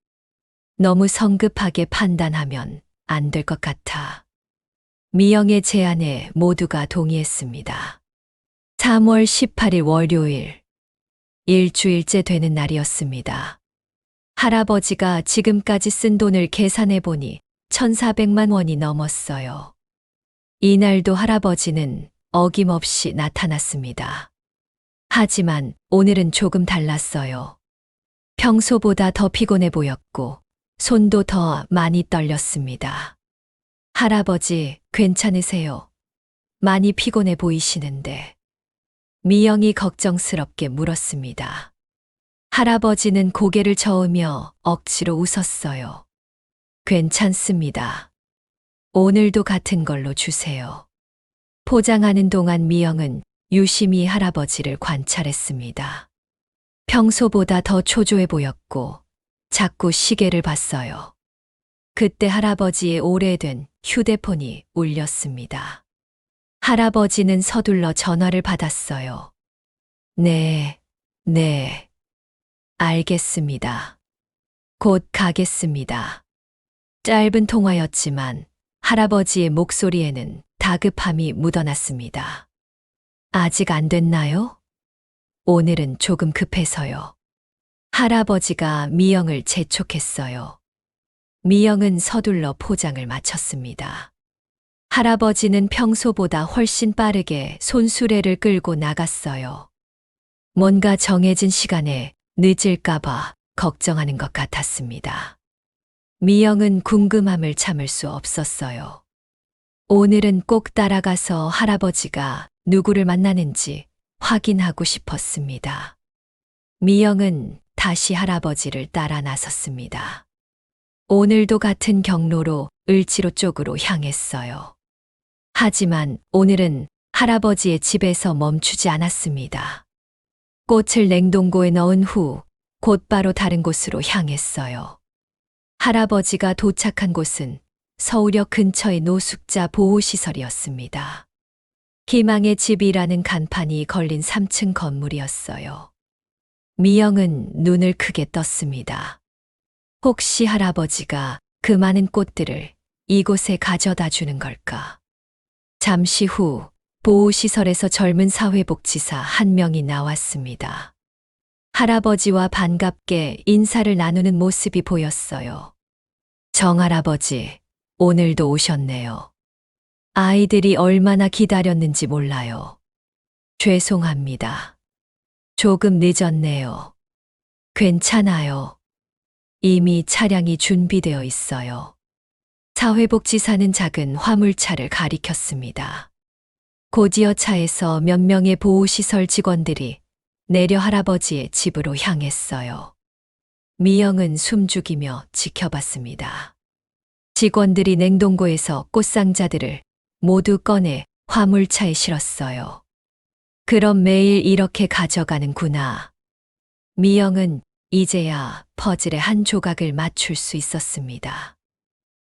[SPEAKER 1] 너무 성급하게 판단하면 안 될 것 같아. 미영의 제안에 모두가 동의했습니다. 3월 18일 월요일. 일주일째 되는 날이었습니다. 할아버지가 지금까지 쓴 돈을 계산해 보니 1,400만 원이 넘었어요. 이날도 할아버지는 어김없이 나타났습니다. 하지만 오늘은 조금 달랐어요. 평소보다 더 피곤해 보였고 손도 더 많이 떨렸습니다. 할아버지, 괜찮으세요? 많이 피곤해 보이시는데. 미영이 걱정스럽게 물었습니다. 할아버지는 고개를 저으며 억지로 웃었어요. 괜찮습니다. 오늘도 같은 걸로 주세요. 포장하는 동안 미영은 유심히 할아버지를 관찰했습니다. 평소보다 더 초조해 보였고 자꾸 시계를 봤어요. 그때 할아버지의 오래된 휴대폰이 울렸습니다. 할아버지는 서둘러 전화를 받았어요. 네, 알겠습니다. 곧 가겠습니다. 짧은 통화였지만 할아버지의 목소리에는 다급함이 묻어났습니다. 아직 안 됐나요? 오늘은 조금 급해서요. 할아버지가 미영을 재촉했어요. 미영은 서둘러 포장을 마쳤습니다. 할아버지는 평소보다 훨씬 빠르게 손수레를 끌고 나갔어요. 뭔가 정해진 시간에 늦을까봐 걱정하는 것 같았습니다. 미영은 궁금함을 참을 수 없었어요. 오늘은 꼭 따라가서 할아버지가 누구를 만나는지 확인하고 싶었습니다. 미영은 다시 할아버지를 따라 나섰습니다. 오늘도 같은 경로로 을지로 쪽으로 향했어요. 하지만 오늘은 할아버지의 집에서 멈추지 않았습니다. 꽃을 냉동고에 넣은 후 곧바로 다른 곳으로 향했어요. 할아버지가 도착한 곳은 서울역 근처의 노숙자 보호시설이었습니다. 희망의 집이라는 간판이 걸린 3층 건물이었어요. 미영은 눈을 크게 떴습니다. 혹시 할아버지가 그 많은 꽃들을 이곳에 가져다 주는 걸까? 잠시 후 보호시설에서 젊은 사회복지사 한 명이 나왔습니다. 할아버지와 반갑게 인사를 나누는 모습이 보였어요. 정할아버지, 오늘도 오셨네요. 아이들이 얼마나 기다렸는지 몰라요. 죄송합니다. 조금 늦었네요. 괜찮아요. 이미 차량이 준비되어 있어요. 사회복지사는 작은 화물차를 가리켰습니다. 곧이어 차에서 몇 명의 보호시설 직원들이 내려 할아버지의 집으로 향했어요. 미영은 숨죽이며 지켜봤습니다. 직원들이 냉동고에서 꽃상자들을 모두 꺼내 화물차에 실었어요. 그럼 매일 이렇게 가져가는구나. 미영은 이제야 퍼즐의 한 조각을 맞출 수 있었습니다.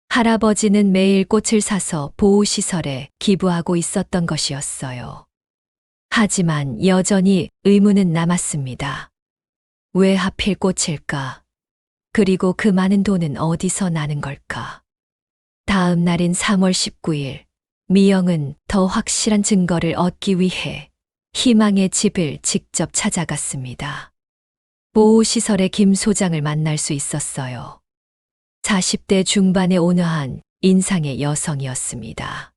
[SPEAKER 1] 할아버지는 매일 꽃을 사서 보호시설에 기부하고 있었던 것이었어요. 하지만 여전히 의문은 남았습니다. 왜 하필 꽃일까? 그리고 그 많은 돈은 어디서 나는 걸까? 다음 날인 3월 19일, 미영은 더 확실한 증거를 얻기 위해 희망의 집을 직접 찾아갔습니다. 보호시설의 김 소장을 만날 수 있었어요. 40대 중반의 온화한 인상의 여성이었습니다.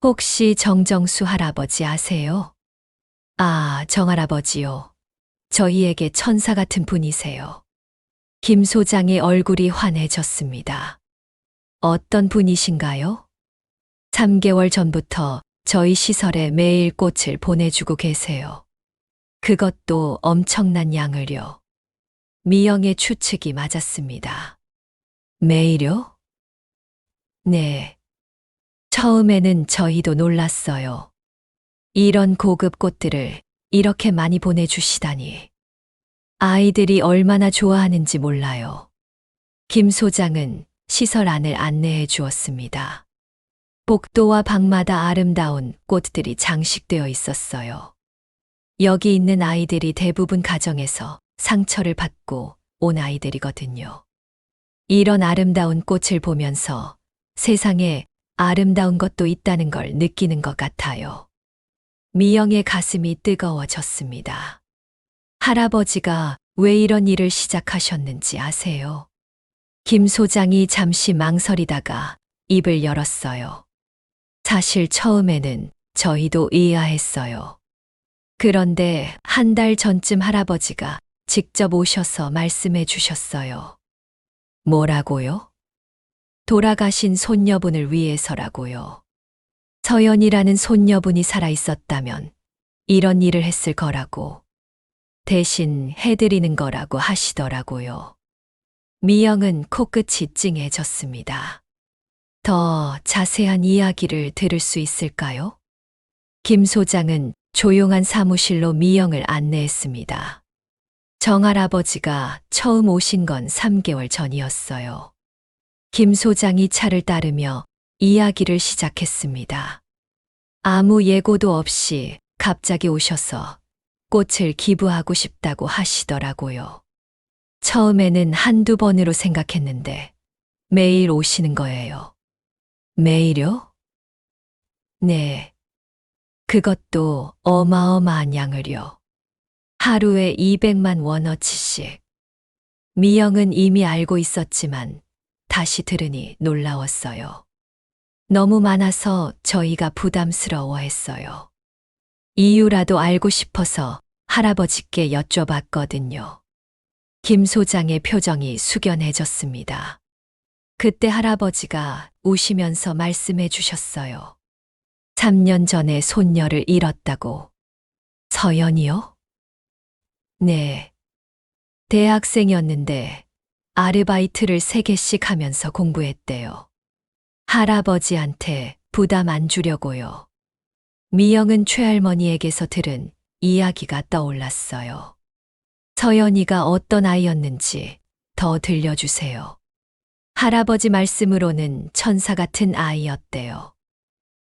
[SPEAKER 1] 혹시 정정수 할아버지 아세요? 아, 정할아버지요. 저희에게 천사 같은 분이세요. 김 소장의 얼굴이 환해졌습니다. 어떤 분이신가요? 3개월 전부터 저희 시설에 매일 꽃을 보내주고 계세요. 그것도 엄청난 양을요. 미영의 추측이 맞았습니다. 매일요? 네. 처음에는 저희도 놀랐어요. 이런 고급 꽃들을 이렇게 많이 보내주시다니. 아이들이 얼마나 좋아하는지 몰라요. 김 소장은 시설 안을 안내해 주었습니다. 복도와 방마다 아름다운 꽃들이 장식되어 있었어요. 여기 있는 아이들이 대부분 가정에서 상처를 받고 온 아이들이거든요. 이런 아름다운 꽃을 보면서 세상에 아름다운 것도 있다는 걸 느끼는 것 같아요. 미영의 가슴이 뜨거워졌습니다. 할아버지가 왜 이런 일을 시작하셨는지 아세요? 김 소장이 잠시 망설이다가 입을 열었어요. 사실 처음에는 저희도 의아했어요. 그런데 한 달 전쯤 할아버지가 직접 오셔서 말씀해 주셨어요. 뭐라고요? 돌아가신 손녀분을 위해서라고요. 서연이라는 손녀분이 살아 있었다면 이런 일을 했을 거라고, 대신 해드리는 거라고 하시더라고요. 미영은 코끝이 찡해졌습니다. 더 자세한 이야기를 들을 수 있을까요? 김 소장은 조용한 사무실로 미영을 안내했습니다. 정할아버지가 처음 오신 건 3개월 전이었어요. 김 소장이 차를 따르며 이야기를 시작했습니다. 아무 예고도 없이 갑자기 오셔서 꽃을 기부하고 싶다고 하시더라고요. 처음에는 한두 번으로 생각했는데 매일 오시는 거예요. 매일요? 네. 그것도 어마어마한 양을요. 하루에 200만 원어치씩. 미영은 이미 알고 있었지만 다시 들으니 놀라웠어요. 너무 많아서 저희가 부담스러워했어요. 이유라도 알고 싶어서 할아버지께 여쭤봤거든요. 김 소장의 표정이 숙연해졌습니다. 그때 할아버지가 우시면서 말씀해 주셨어요. 3년 전에 손녀를 잃었다고. 서연이요? 네. 대학생이었는데 아르바이트를 3개씩 하면서 공부했대요. 할아버지한테 부담 안 주려고요. 미영은 최할머니에게서 들은 이야기가 떠올랐어요. 서연이가 어떤 아이였는지 더 들려주세요. 할아버지 말씀으로는 천사 같은 아이였대요.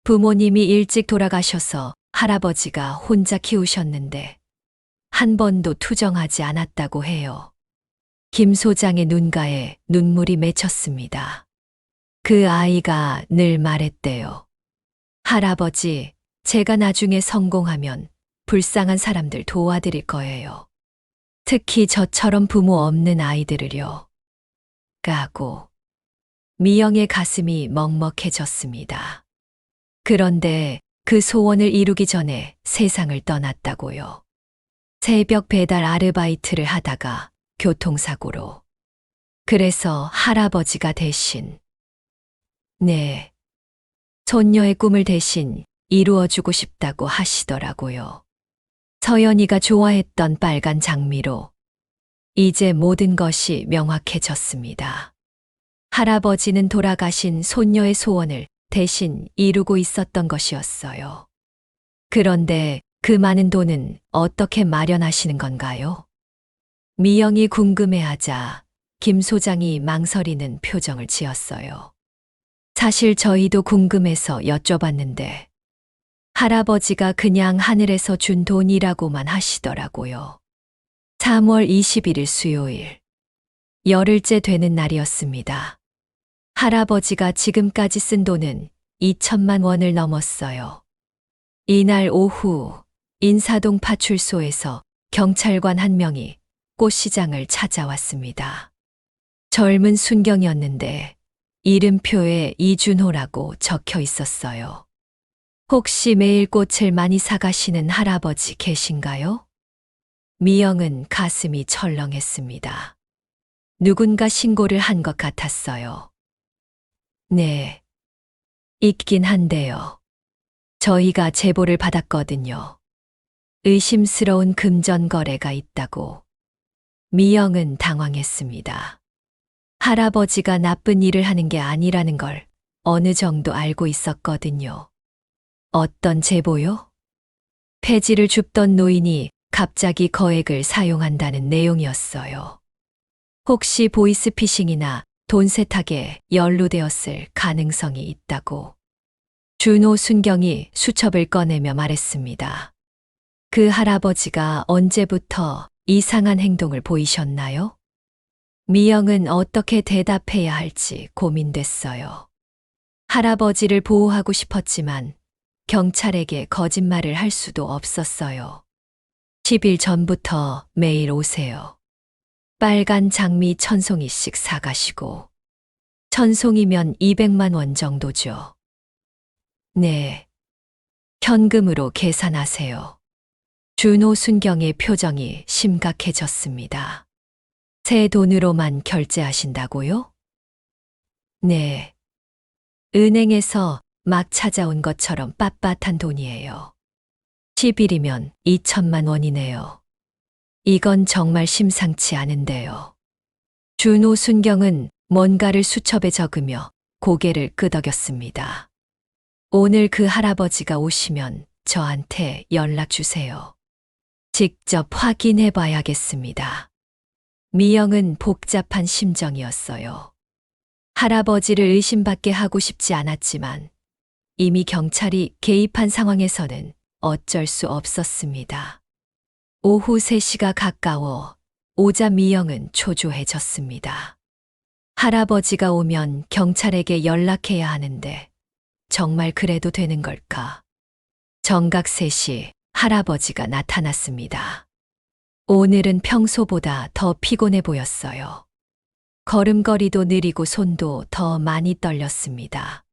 [SPEAKER 1] 부모님이 일찍 돌아가셔서 할아버지가 혼자 키우셨는데 한 번도 투정하지 않았다고 해요. 김 소장의 눈가에 눈물이 맺혔습니다. 그 아이가 늘 말했대요. 할아버지, 제가 나중에 성공하면 불쌍한 사람들 도와드릴 거예요. 특히 저처럼 부모 없는 아이들을요. 까고. 미영의 가슴이 먹먹해졌습니다. 그런데 그 소원을 이루기 전에 세상을 떠났다고요. 새벽 배달 아르바이트를 하다가 교통사고로. 그래서 할아버지가 대신, 네, 손녀의 꿈을 대신 이루어주고 싶다고 하시더라고요. 서연이가 좋아했던 빨간 장미로. 이제 모든 것이 명확해졌습니다. 할아버지는 돌아가신 손녀의 소원을 대신 이루고 있었던 것이었어요. 그런데 그 많은 돈은 어떻게 마련하시는 건가요? 미영이 궁금해하자 김 소장이 망설이는 표정을 지었어요. 사실 저희도 궁금해서 여쭤봤는데 할아버지가 그냥 하늘에서 준 돈이라고만 하시더라고요. 3월 21일 수요일. 열흘째 되는 날이었습니다. 할아버지가 지금까지 쓴 돈은 2천만 원을 넘었어요. 이날 오후 인사동 파출소에서 경찰관 한 명이 꽃시장을 찾아왔습니다. 젊은 순경이었는데 이름표에 이준호라고 적혀 있었어요. 혹시 매일 꽃을 많이 사가시는 할아버지 계신가요? 미영은 가슴이 철렁했습니다. 누군가 신고를 한 것 같았어요. 네, 있긴 한데요. 저희가 제보를 받았거든요. 의심스러운 금전 거래가 있다고. 미영은 당황했습니다. 할아버지가 나쁜 일을 하는 게 아니라는 걸 어느 정도 알고 있었거든요. 어떤 제보요? 폐지를 줍던 노인이 갑자기 거액을 사용한다는 내용이었어요. 혹시 보이스피싱이나 돈 세탁에 연루되었을 가능성이 있다고. 준호 순경이 수첩을 꺼내며 말했습니다. 그 할아버지가 언제부터 이상한 행동을 보이셨나요? 미영은 어떻게 대답해야 할지 고민됐어요. 할아버지를 보호하고 싶었지만 경찰에게 거짓말을 할 수도 없었어요. 10일 전부터 매일 오세요. 빨간 장미 1,000송이씩 사가시고. 1,000송이면 200만 원 정도죠. 네. 현금으로 계산하세요. 준호 순경의 표정이 심각해졌습니다. 새 돈으로만 결제하신다고요? 네. 은행에서 막 찾아온 것처럼 빳빳한 돈이에요. 10일이면 2천만 원이네요. 이건 정말 심상치 않은데요. 준호 순경은 뭔가를 수첩에 적으며 고개를 끄덕였습니다. 오늘 그 할아버지가 오시면 저한테 연락 주세요. 직접 확인해 봐야겠습니다. 미영은 복잡한 심정이었어요. 할아버지를 의심받게 하고 싶지 않았지만 이미 경찰이 개입한 상황에서는 어쩔 수 없었습니다. 오후 3시가 가까워 오자 미영은 초조해졌습니다. 할아버지가 오면 경찰에게 연락해야 하는데 정말 그래도 되는 걸까? 정각 3시 할아버지가 나타났습니다. 오늘은 평소보다 더 피곤해 보였어요. 걸음걸이도 느리고 손도 더 많이 떨렸습니다.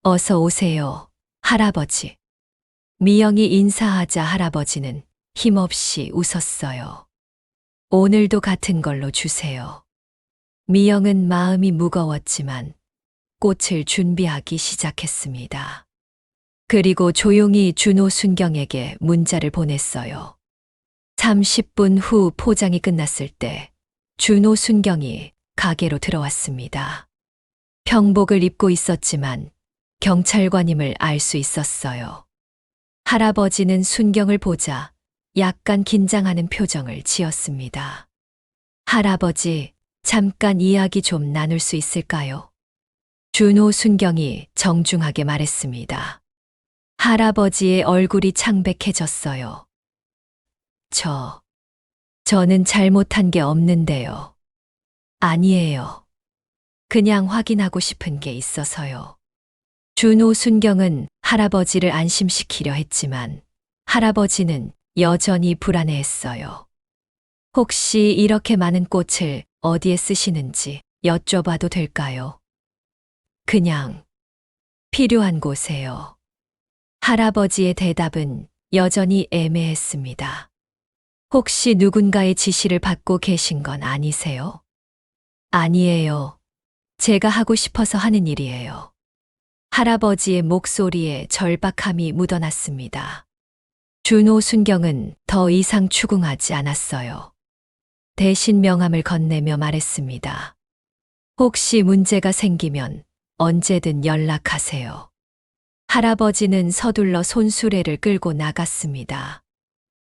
[SPEAKER 1] 어서 오세요, 할아버지. 미영이 인사하자 할아버지는 힘없이 웃었어요. 오늘도 같은 걸로 주세요. 미영은 마음이 무거웠지만 꽃을 준비하기 시작했습니다. 그리고 조용히 준호 순경에게 문자를 보냈어요. 30분 후 포장이 끝났을 때 준호 순경이 가게로 들어왔습니다. 평복을 입고 있었지만 경찰관임을 알 수 있었어요. 할아버지는 순경을 보자 약간 긴장하는 표정을 지었습니다. 할아버지, 잠깐 이야기 좀 나눌 수 있을까요? 준호 순경이 정중하게 말했습니다. 할아버지의 얼굴이 창백해졌어요. 저는 잘못한 게 없는데요. 아니에요. 그냥 확인하고 싶은 게 있어서요. 준호 순경은 할아버지를 안심시키려 했지만 할아버지는 여전히 불안해했어요. 혹시 이렇게 많은 꽃을 어디에 쓰시는지 여쭤봐도 될까요? 그냥 필요한 곳에요. 할아버지의 대답은 여전히 애매했습니다. 혹시 누군가의 지시를 받고 계신 건 아니세요? 아니에요. 제가 하고 싶어서 하는 일이에요. 할아버지의 목소리에 절박함이 묻어났습니다. 준호 순경은 더 이상 추궁하지 않았어요. 대신 명함을 건네며 말했습니다. 혹시 문제가 생기면 언제든 연락하세요. 할아버지는 서둘러 손수레를 끌고 나갔습니다.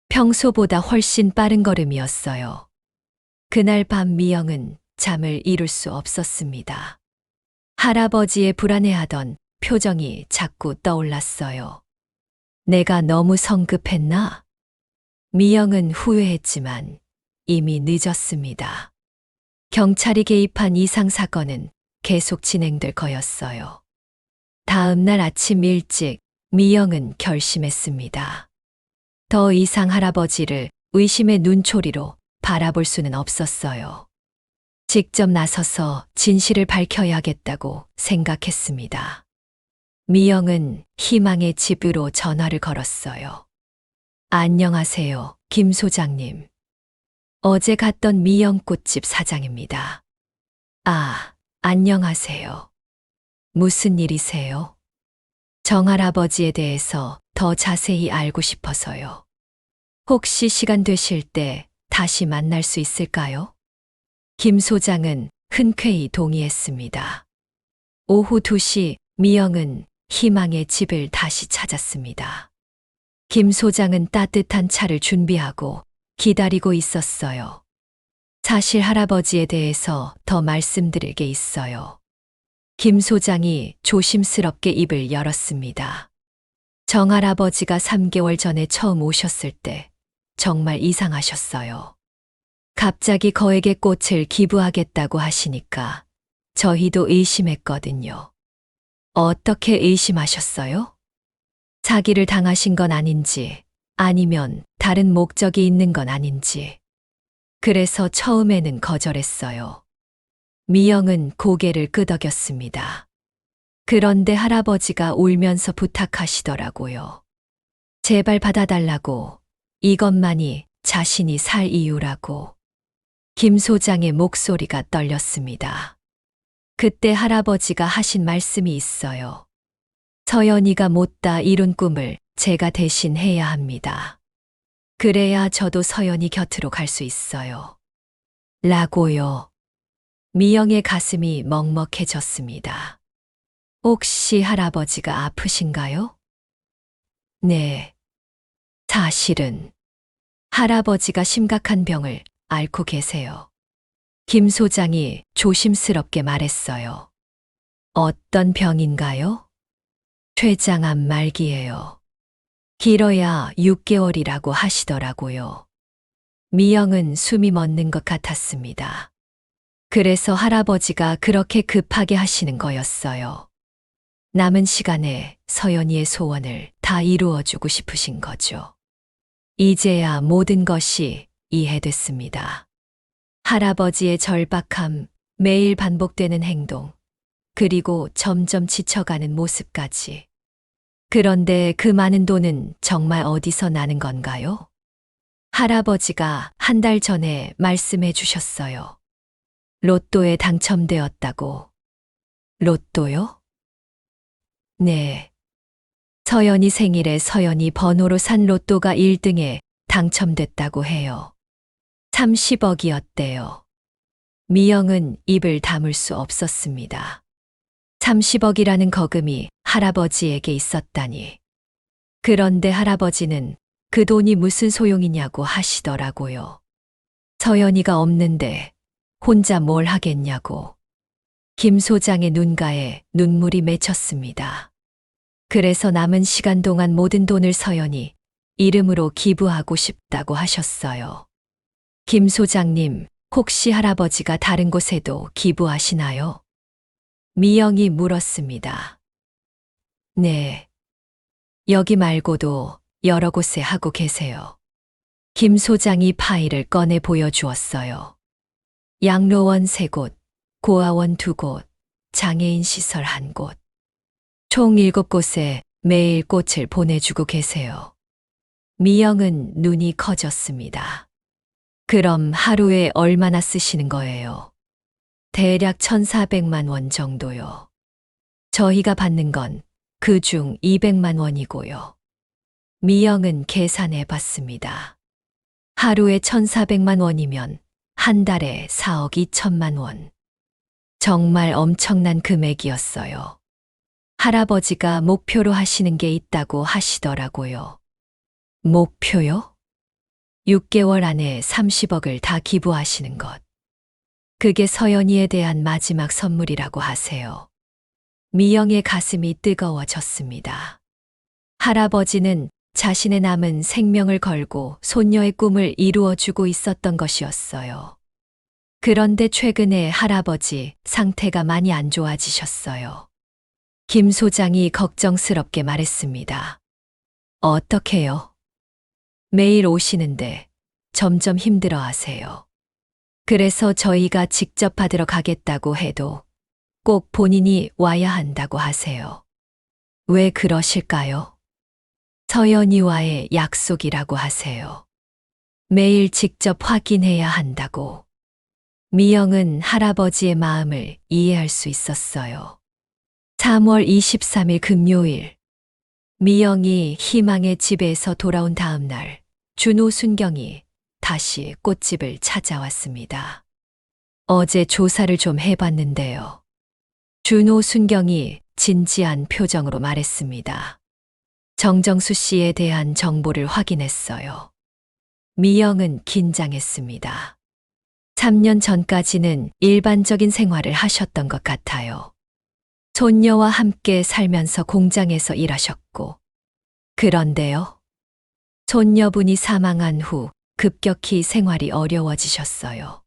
[SPEAKER 1] 평소보다 훨씬 빠른 걸음이었어요. 그날 밤 미영은 잠을 이룰 수 없었습니다. 할아버지의 불안해하던 표정이 자꾸 떠올랐어요. 내가 너무 성급했나? 미영은 후회했지만 이미 늦었습니다. 경찰이 개입한 이상 사건은 계속 진행될 거였어요. 다음 날 아침 일찍 미영은 결심했습니다. 더 이상 할아버지를 의심의 눈초리로 바라볼 수는 없었어요. 직접 나서서 진실을 밝혀야겠다고 생각했습니다. 미영은 희망의 집으로 전화를 걸었어요. 안녕하세요, 김 소장님. 어제 갔던 미영꽃집 사장입니다. 아, 안녕하세요. 무슨 일이세요? 정할아버지에 대해서 더 자세히 알고 싶어서요. 혹시 시간 되실 때 다시 만날 수 있을까요? 김 소장은 흔쾌히 동의했습니다. 오후 2시 미영은 희망의 집을 다시 찾았습니다. 김 소장은 따뜻한 차를 준비하고 기다리고 있었어요. 사실 할아버지에 대해서 더 말씀드릴 게 있어요. 김 소장이 조심스럽게 입을 열었습니다. 정할아버지가 3개월 전에 처음 오셨을 때 정말 이상하셨어요. 갑자기 거액의 꽃을 기부하겠다고 하시니까 저희도 의심했거든요. 어떻게 의심하셨어요? 사기를 당하신 건 아닌지, 아니면 다른 목적이 있는 건 아닌지. 그래서 처음에는 거절했어요. 미영은 고개를 끄덕였습니다. 그런데 할아버지가 울면서 부탁하시더라고요. 제발 받아달라고, 이것만이 자신이 살 이유라고. 김 소장의 목소리가 떨렸습니다. 그때 할아버지가 하신 말씀이 있어요. 서연이가 못다 이룬 꿈을 제가 대신 해야 합니다. 그래야 저도 서연이 곁으로 갈 수 있어요. 라고요. 미영의 가슴이 먹먹해졌습니다. 혹시 할아버지가 아프신가요? 네. 사실은 할아버지가 심각한 병을 앓고 계세요. 김 소장이 조심스럽게 말했어요. 어떤 병인가요? 췌장암 말기예요. 길어야 6개월이라고 하시더라고요. 미영은 숨이 멎는 것 같았습니다. 그래서 할아버지가 그렇게 급하게 하시는 거였어요. 남은 시간에 서연이의 소원을 다 이루어주고 싶으신 거죠. 이제야 모든 것이 이해됐습니다. 할아버지의 절박함, 매일 반복되는 행동, 그리고 점점 지쳐가는 모습까지. 그런데 그 많은 돈은 정말 어디서 나는 건가요? 할아버지가 1달 전에 말씀해 주셨어요. 로또에 당첨되었다고. 로또요? 네. 서연이 생일에 서연이 번호로 산 로또가 1등에 당첨됐다고 해요. 30억이었대요. 미영은 입을 다물 수 없었습니다. 30억이라는 거금이 할아버지에게 있었다니. 그런데 할아버지는 그 돈이 무슨 소용이냐고 하시더라고요. 서연이가 없는데 혼자 뭘 하겠냐고. 김 소장의 눈가에 눈물이 맺혔습니다. 그래서 남은 시간 동안 모든 돈을 서연이 이름으로 기부하고 싶다고 하셨어요. 김 소장님, 혹시 할아버지가 다른 곳에도 기부하시나요? 미영이 물었습니다. 네. 여기 말고도 여러 곳에 하고 계세요. 김 소장이 파일을 꺼내 보여주었어요. 양로원 3곳, 고아원 2곳, 장애인 시설 1곳. 총 7곳에 매일 꽃을 보내주고 계세요. 미영은 눈이 커졌습니다. 그럼 하루에 얼마나 쓰시는 거예요? 대략 1,400만 원 정도요. 저희가 받는 건 그중 200만 원이고요. 미영은 계산해 봤습니다. 하루에 1,400만 원이면 한 달에 4억 2천만 원. 정말 엄청난 금액이었어요. 할아버지가 목표로 하시는 게 있다고 하시더라고요. 목표요? 6개월 안에 30억을 다 기부하시는 것. 그게 서연이에 대한 마지막 선물이라고 하세요. 미영의 가슴이 뜨거워졌습니다. 할아버지는 자신의 남은 생명을 걸고 손녀의 꿈을 이루어주고 있었던 것이었어요. 그런데 최근에 할아버지 상태가 많이 안 좋아지셨어요. 김 소장이 걱정스럽게 말했습니다. 어떡해요? 매일 오시는데 점점 힘들어 하세요. 그래서 저희가 직접 받으러 가겠다고 해도 꼭 본인이 와야 한다고 하세요. 왜 그러실까요? 서연이와의 약속이라고 하세요. 매일 직접 확인해야 한다고. 미영은 할아버지의 마음을 이해할 수 있었어요. 3월 23일 금요일, 미영이 희망의 집에서 돌아온 다음 날, 준호 순경이 다시 꽃집을 찾아왔습니다. 어제 조사를 좀 해봤는데요. 준호 순경이 진지한 표정으로 말했습니다. 정정수 씨에 대한 정보를 확인했어요. 미영은 긴장했습니다. 3년 전까지는 일반적인 생활을 하셨던 것 같아요. 손녀와 함께 살면서 공장에서 일하셨고. 그런데요. 손녀분이 사망한 후 급격히 생활이 어려워지셨어요.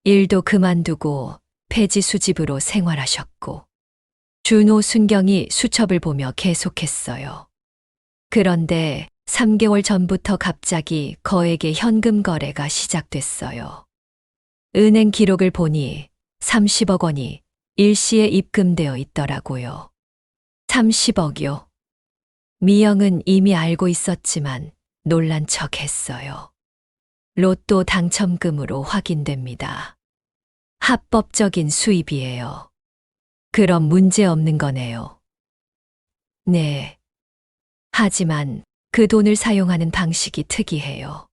[SPEAKER 1] 일도 그만두고 폐지 수집으로 생활하셨고. 준호 순경이 수첩을 보며 계속했어요. 그런데 3개월 전부터 갑자기 거액의 현금 거래가 시작됐어요. 은행 기록을 보니 30억 원이 일시에 입금되어 있더라고요. 30억이요. 미영은 이미 알고 있었지만 놀란 척 했어요. 로또 당첨금으로 확인됩니다. 합법적인 수입이에요. 그럼 문제 없는 거네요. 네. 하지만 그 돈을 사용하는 방식이 특이해요.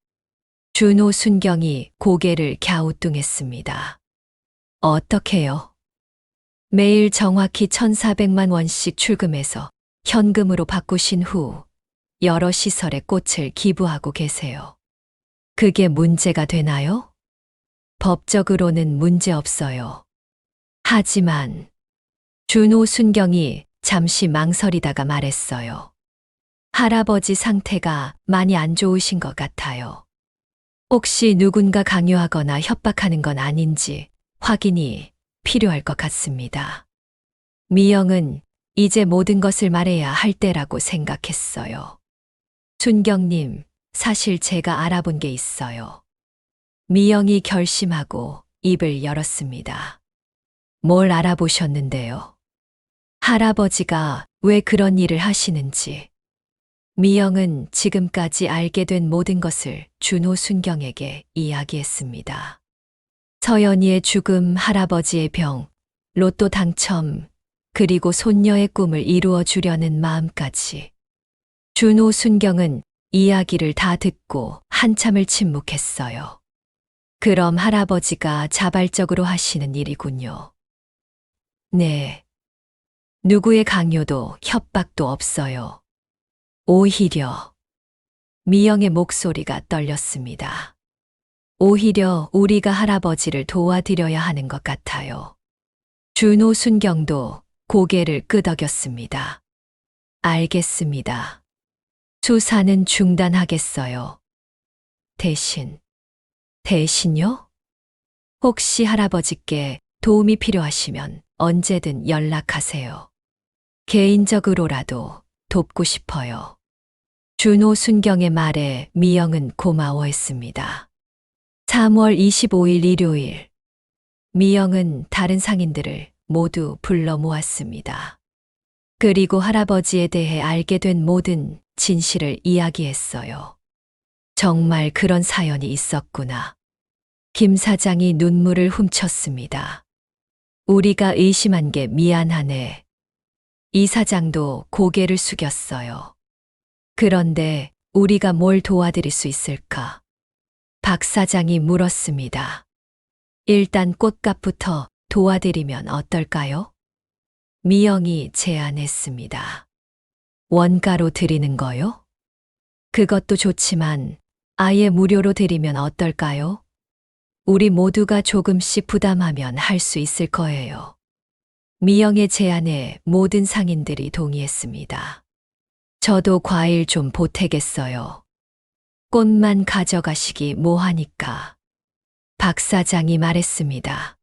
[SPEAKER 1] 준호 순경이 고개를 갸우뚱했습니다. 어떻게요? 매일 정확히 1,400만 원씩 출금해서 현금으로 바꾸신 후 여러 시설에 꽃을 기부하고 계세요. 그게 문제가 되나요? 법적으로는 문제 없어요. 하지만 준호 순경이 잠시 망설이다가 말했어요. 할아버지 상태가 많이 안 좋으신 것 같아요. 혹시 누군가 강요하거나 협박하는 건 아닌지 확인이 필요할 것 같습니다. 미영은 이제 모든 것을 말해야 할 때라고 생각했어요. 순경님, 사실 제가 알아본 게 있어요. 미영이 결심하고 입을 열었습니다. 뭘 알아보셨는데요? 할아버지가 왜 그런 일을 하시는지. 미영은 지금까지 알게 된 모든 것을 준호 순경에게 이야기했습니다. 서연이의 죽음, 할아버지의 병, 로또 당첨, 그리고 손녀의 꿈을 이루어 주려는 마음까지. 준호 순경은 이야기를 다 듣고 한참을 침묵했어요. 그럼 할아버지가 자발적으로 하시는 일이군요. 네. 누구의 강요도 협박도 없어요. 오히려 미영의 목소리가 떨렸습니다. 오히려 우리가 할아버지를 도와드려야 하는 것 같아요. 준호 순경도 고개를 끄덕였습니다. 알겠습니다. 수사는 중단하겠어요. 대신요? 혹시 할아버지께 도움이 필요하시면 언제든 연락하세요. 개인적으로라도 돕고 싶어요. 준호 순경의 말에 미영은 고마워했습니다. 3월 25일 일요일, 미영은 다른 상인들을 모두 불러 모았습니다. 그리고 할아버지에 대해 알게 된 모든 진실을 이야기했어요. 정말 그런 사연이 있었구나. 김 사장이 눈물을 훔쳤습니다. 우리가 의심한 게 미안하네. 이 사장도 고개를 숙였어요. 그런데 우리가 뭘 도와드릴 수 있을까? 박 사장이 물었습니다. 일단 꽃값부터 도와드리면 어떨까요? 미영이 제안했습니다. 원가로 드리는 거요? 그것도 좋지만 아예 무료로 드리면 어떨까요? 우리 모두가 조금씩 부담하면 할 수 있을 거예요. 미영의 제안에 모든 상인들이 동의했습니다. 저도 과일 좀 보태겠어요. 꽃만 가져가시기 뭐하니까. 박 사장이 말했습니다.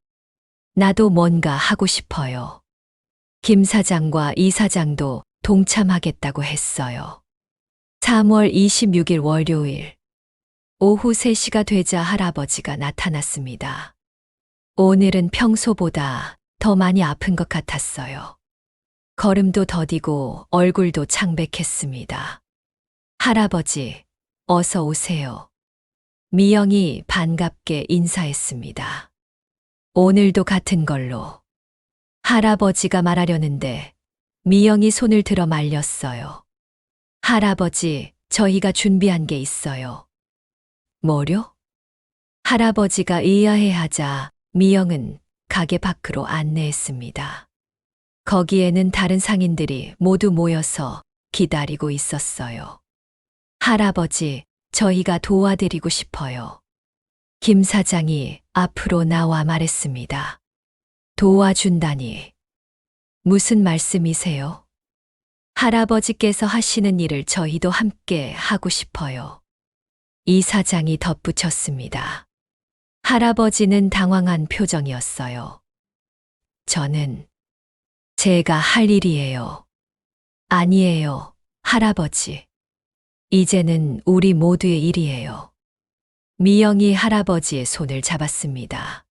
[SPEAKER 1] 나도 뭔가 하고 싶어요. 김 사장과 이 사장도 동참하겠다고 했어요. 3월 26일 월요일. 오후 3시가 되자 할아버지가 나타났습니다. 오늘은 평소보다 더 많이 아픈 것 같았어요. 걸음도 더디고 얼굴도 창백했습니다. 할아버지, 어서 오세요. 미영이 반갑게 인사했습니다. 오늘도 같은 걸로. 할아버지가 말하려는데 미영이 손을 들어 말렸어요. 할아버지, 저희가 준비한 게 있어요. 뭐요? 할아버지가 의아해하자 미영은 가게 밖으로 안내했습니다. 거기에는 다른 상인들이 모두 모여서 기다리고 있었어요. 할아버지, 저희가 도와드리고 싶어요. 김 사장이 앞으로 나와 말했습니다. 도와준다니. 무슨 말씀이세요? 할아버지께서 하시는 일을 저희도 함께 하고 싶어요. 이 사장이 덧붙였습니다. 할아버지는 당황한 표정이었어요. 저는 제가 할 일이에요. 아니에요, 할아버지. 이제는 우리 모두의 일이에요. 미영이 할아버지의 손을 잡았습니다.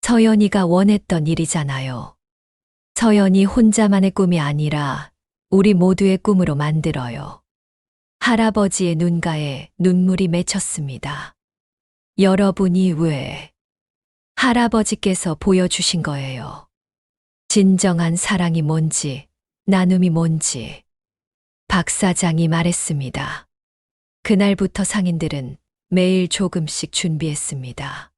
[SPEAKER 1] 서연이가 원했던 일이잖아요. 서연이 혼자만의 꿈이 아니라 우리 모두의 꿈으로 만들어요. 할아버지의 눈가에 눈물이 맺혔습니다. 여러분이 왜? 할아버지께서 보여주신 거예요. 진정한 사랑이 뭔지, 나눔이 뭔지. 박 사장이 말했습니다. 그날부터 상인들은 매일 조금씩 준비했습니다.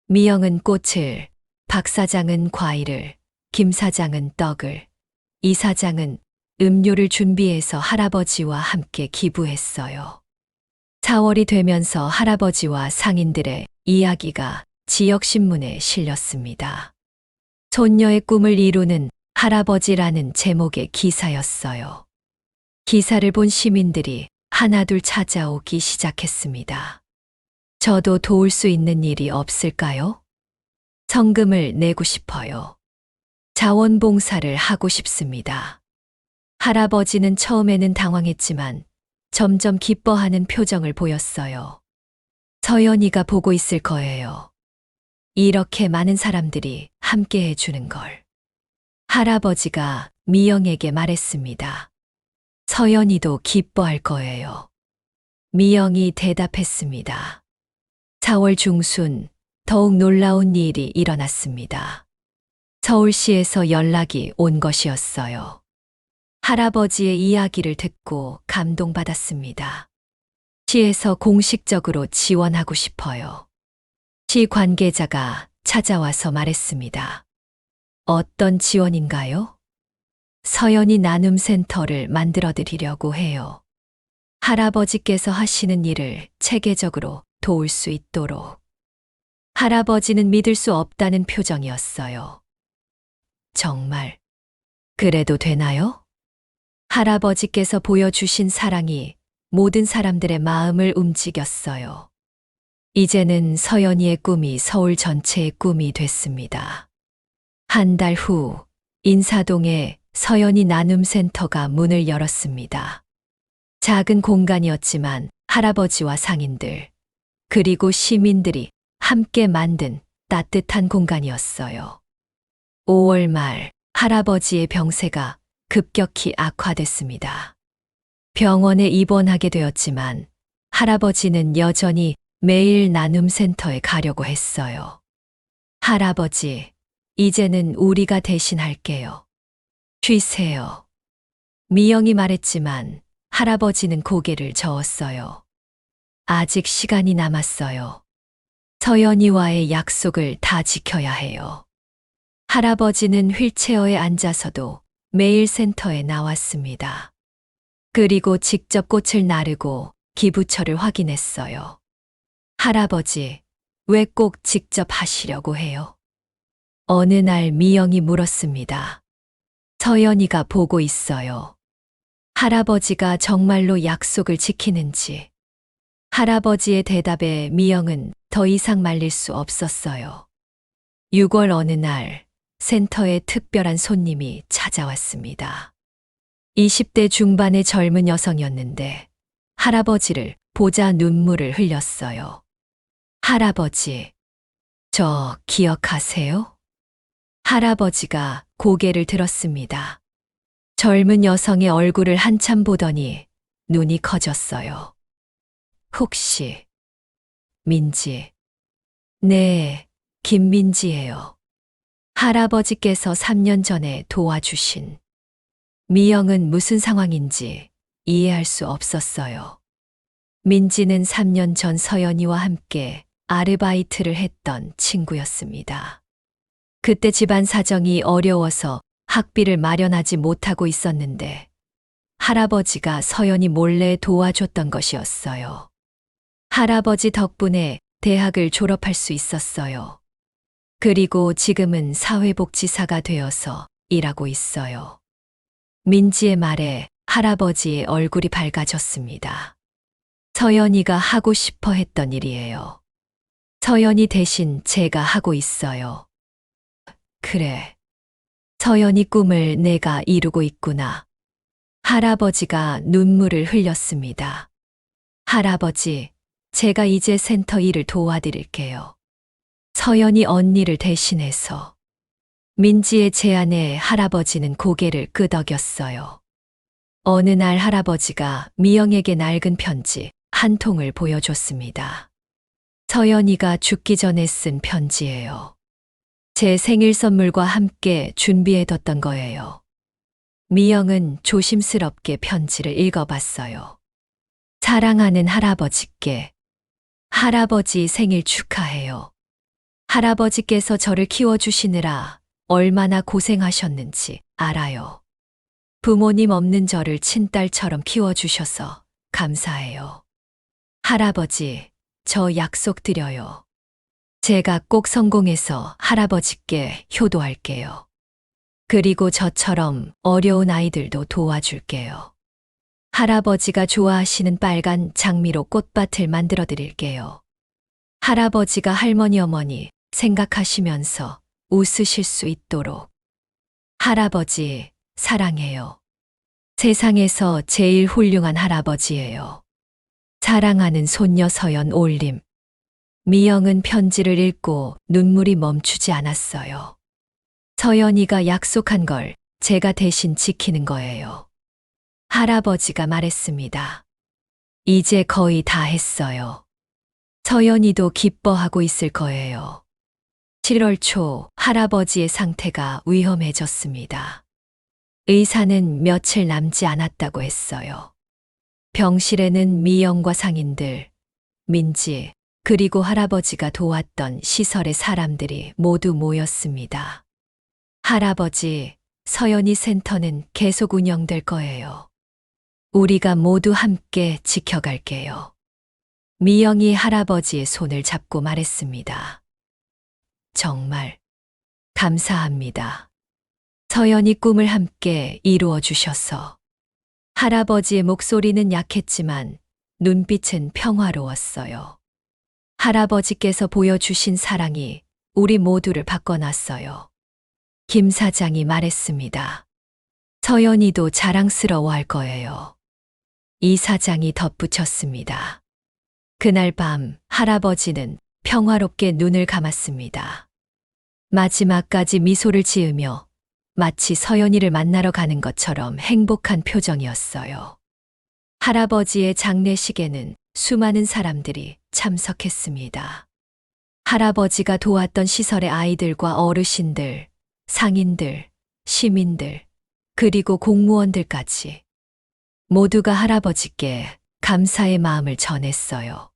[SPEAKER 1] 미영은 꽃을, 박 사장은 과일을, 김 사장은 떡을, 이 사장은 음료를 준비해서 할아버지와 함께 기부했어요. 4월이 되면서 할아버지와 상인들의 이야기가 지역신문에 실렸습니다. 손녀의 꿈을 이루는 할아버지라는 제목의 기사였어요. 기사를 본 시민들이 하나둘 찾아오기 시작했습니다. 저도 도울 수 있는 일이 없을까요? 성금을 내고 싶어요. 자원봉사를 하고 싶습니다. 할아버지는 처음에는 당황했지만 점점 기뻐하는 표정을 보였어요. 서연이가 보고 있을 거예요. 이렇게 많은 사람들이 함께 해주는 걸. 할아버지가 미영에게 말했습니다. 서연이도 기뻐할 거예요. 미영이 대답했습니다. 4월 중순 더욱 놀라운 일이 일어났습니다. 서울시에서 연락이 온 것이었어요. 할아버지의 이야기를 듣고 감동받았습니다. 시에서 공식적으로 지원하고 싶어요. 시 관계자가 찾아와서 말했습니다. 어떤 지원인가요? 서연이 나눔센터를 만들어 드리려고 해요. 할아버지께서 하시는 일을 체계적으로 도울 수 있도록. 할아버지는 믿을 수 없다는 표정이었어요. 정말 그래도 되나요? 할아버지께서 보여주신 사랑이 모든 사람들의 마음을 움직였어요. 이제는 서연이의 꿈이 서울 전체의 꿈이 됐습니다. 한 달 후 인사동에 서연이 나눔센터가 문을 열었습니다. 작은 공간이었지만 할아버지와 상인들, 그리고 시민들이 함께 만든 따뜻한 공간이었어요. 5월 말 할아버지의 병세가 급격히 악화됐습니다. 병원에 입원하게 되었지만 할아버지는 여전히 매일 나눔센터에 가려고 했어요. 할아버지, 이제는 우리가 대신할게요. 쉬세요. 미영이 말했지만 할아버지는 고개를 저었어요. 아직 시간이 남았어요. 서연이와의 약속을 다 지켜야 해요. 할아버지는 휠체어에 앉아서도 매일 센터에 나왔습니다. 그리고 직접 꽃을 나르고 기부처를 확인했어요. 할아버지, 왜 꼭 직접 하시려고 해요? 어느 날 미영이 물었습니다. 서연이가 보고 있어요. 할아버지가 정말로 약속을 지키는지. 할아버지의 대답에 미영은 더 이상 말릴 수 없었어요. 6월 어느 날 센터에 특별한 손님이 찾아왔습니다. 20대 중반의 젊은 여성이었는데 할아버지를 보자 눈물을 흘렸어요. 할아버지, 저 기억하세요? 할아버지가 고개를 들었습니다. 젊은 여성의 얼굴을 한참 보더니 눈이 커졌어요. 혹시 민지? 네, 김민지예요. 할아버지께서 3년 전에 도와주신. 미영은 무슨 상황인지 이해할 수 없었어요. 민지는 3년 전 서연이와 함께 아르바이트를 했던 친구였습니다. 그때 집안 사정이 어려워서 학비를 마련하지 못하고 있었는데 할아버지가 서연이 몰래 도와줬던 것이었어요. 할아버지 덕분에 대학을 졸업할 수 있었어요. 그리고 지금은 사회복지사가 되어서 일하고 있어요. 민지의 말에 할아버지의 얼굴이 밝아졌습니다. 서연이가 하고 싶어 했던 일이에요. 서연이 대신 제가 하고 있어요. 그래. 서연이 꿈을 내가 이루고 있구나. 할아버지가 눈물을 흘렸습니다. 할아버지, 제가 이제 센터 일을 도와드릴게요. 서연이 언니를 대신해서. 민지의 제안에 할아버지는 고개를 끄덕였어요. 어느 날 할아버지가 미영에게 낡은 편지 한 통을 보여줬습니다. 서연이가 죽기 전에 쓴 편지예요. 제 생일 선물과 함께 준비해뒀던 거예요. 미영은 조심스럽게 편지를 읽어봤어요. 사랑하는 할아버지께. 할아버지 생일 축하해요. 할아버지께서 저를 키워주시느라 얼마나 고생하셨는지 알아요. 부모님 없는 저를 친딸처럼 키워주셔서 감사해요. 할아버지, 저 약속드려요. 제가 꼭 성공해서 할아버지께 효도할게요. 그리고 저처럼 어려운 아이들도 도와줄게요. 할아버지가 좋아하시는 빨간 장미로 꽃밭을 만들어 드릴게요. 할아버지가 할머니 어머니 생각하시면서 웃으실 수 있도록. 할아버지, 사랑해요. 세상에서 제일 훌륭한 할아버지예요. 사랑하는 손녀 서연 올림. 미영은 편지를 읽고 눈물이 멈추지 않았어요. 서연이가 약속한 걸 제가 대신 지키는 거예요. 할아버지가 말했습니다. 이제 거의 다 했어요. 서연이도 기뻐하고 있을 거예요. 7월 초 할아버지의 상태가 위험해졌습니다. 의사는 며칠 남지 않았다고 했어요. 병실에는 미영과 상인들, 민지, 그리고 할아버지가 도왔던 시설의 사람들이 모두 모였습니다. 할아버지, 서연이 센터는 계속 운영될 거예요. 우리가 모두 함께 지켜갈게요. 미영이 할아버지의 손을 잡고 말했습니다. 정말 감사합니다. 서연이 꿈을 함께 이루어 주셔서. 할아버지의 목소리는 약했지만 눈빛은 평화로웠어요. 할아버지께서 보여주신 사랑이 우리 모두를 바꿔놨어요. 김 사장이 말했습니다. 서연이도 자랑스러워할 거예요. 이 사장이 덧붙였습니다. 그날 밤 할아버지는 평화롭게 눈을 감았습니다. 마지막까지 미소를 지으며 마치 서연이를 만나러 가는 것처럼 행복한 표정이었어요. 할아버지의 장례식에는 수많은 사람들이 참석했습니다. 할아버지가 도왔던 시설의 아이들과 어르신들, 상인들, 시민들, 그리고 공무원들까지 모두가 할아버지께 감사의 마음을 전했어요.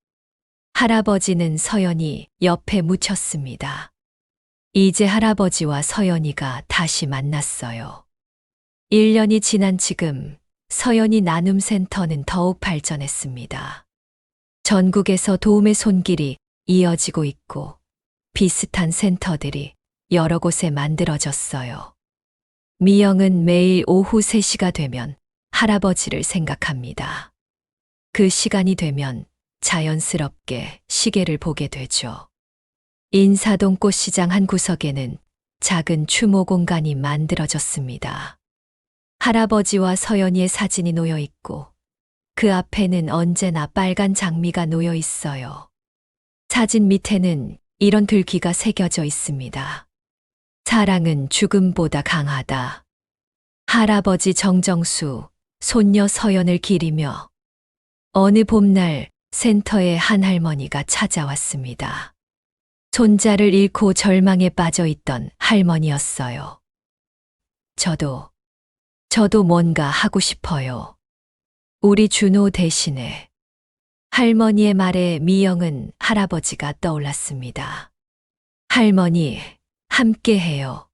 [SPEAKER 1] 할아버지는 서연이 옆에 묻혔습니다. 이제 할아버지와 서연이가 다시 만났어요. 1년이 지난 지금 서연이 나눔센터는 더욱 발전했습니다. 전국에서 도움의 손길이 이어지고 있고 비슷한 센터들이 여러 곳에 만들어졌어요. 미영은 매일 오후 3시가 되면 할아버지를 생각합니다. 그 시간이 되면 자연스럽게 시계를 보게 되죠. 인사동 꽃시장 한 구석에는 작은 추모 공간이 만들어졌습니다. 할아버지와 서연이의 사진이 놓여 있고 그 앞에는 언제나 빨간 장미가 놓여 있어요. 사진 밑에는 이런 글귀가 새겨져 있습니다. 사랑은 죽음보다 강하다. 할아버지 정정수, 손녀 서연을 기리며 어느 봄날 센터에 한 할머니가 찾아왔습니다. 손자를 잃고 절망에 빠져 있던 할머니였어요. 저도 뭔가 하고 싶어요. 우리 준호 대신에. 할머니의 말에 미영은 할아버지가 떠올랐습니다. 할머니, 함께 해요.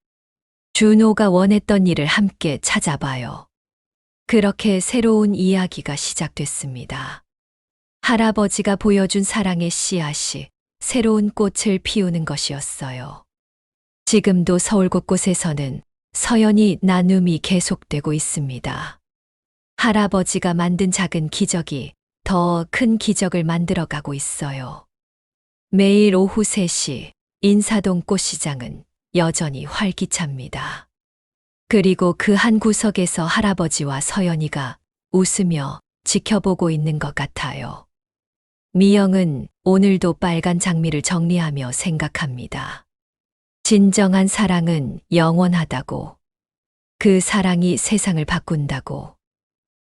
[SPEAKER 1] 준호가 원했던 일을 함께 찾아봐요. 그렇게 새로운 이야기가 시작됐습니다. 할아버지가 보여준 사랑의 씨앗이 새로운 꽃을 피우는 것이었어요. 지금도 서울 곳곳에서는 서연이 나눔이 계속되고 있습니다. 할아버지가 만든 작은 기적이 더 큰 기적을 만들어가고 있어요. 매일 오후 3시 인사동 꽃시장은 여전히 활기찹니다. 그리고 그 한 구석에서 할아버지와 서연이가 웃으며 지켜보고 있는 것 같아요. 미영은 오늘도 빨간 장미를 정리하며 생각합니다. 진정한 사랑은 영원하다고. 그 사랑이 세상을 바꾼다고.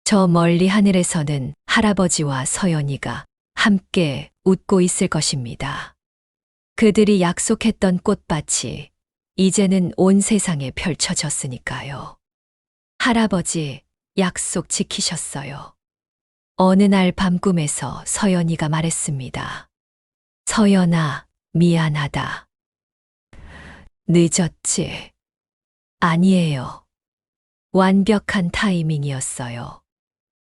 [SPEAKER 1] 저 멀리 하늘에서는 할아버지와 서연이가 함께 웃고 있을 것입니다. 그들이 약속했던 꽃밭이 이제는 온 세상에 펼쳐졌으니까요. 할아버지, 약속 지키셨어요. 어느 날 밤 꿈에서 서연이가 말했습니다. 서연아, 미안하다. 늦었지? 아니에요. 완벽한 타이밍이었어요.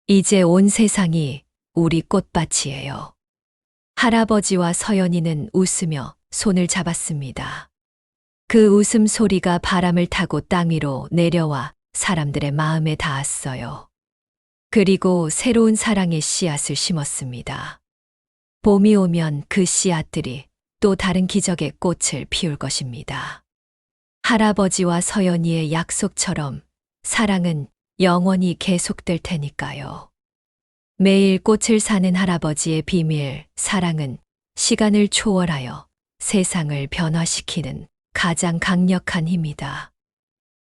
[SPEAKER 1] 이제 온 세상이 우리 꽃밭이에요. 할아버지와 서연이는 웃으며 손을 잡았습니다. 그 웃음 소리가 바람을 타고 땅 위로 내려와 사람들의 마음에 닿았어요. 그리고 새로운 사랑의 씨앗을 심었습니다. 봄이 오면 그 씨앗들이 또 다른 기적의 꽃을 피울 것입니다. 할아버지와 서연이의 약속처럼 사랑은 영원히 계속될 테니까요. 매일 꽃을 사는 할아버지의 비밀, 사랑은 시간을 초월하여 세상을 변화시키는 가장 강력한 힘이다.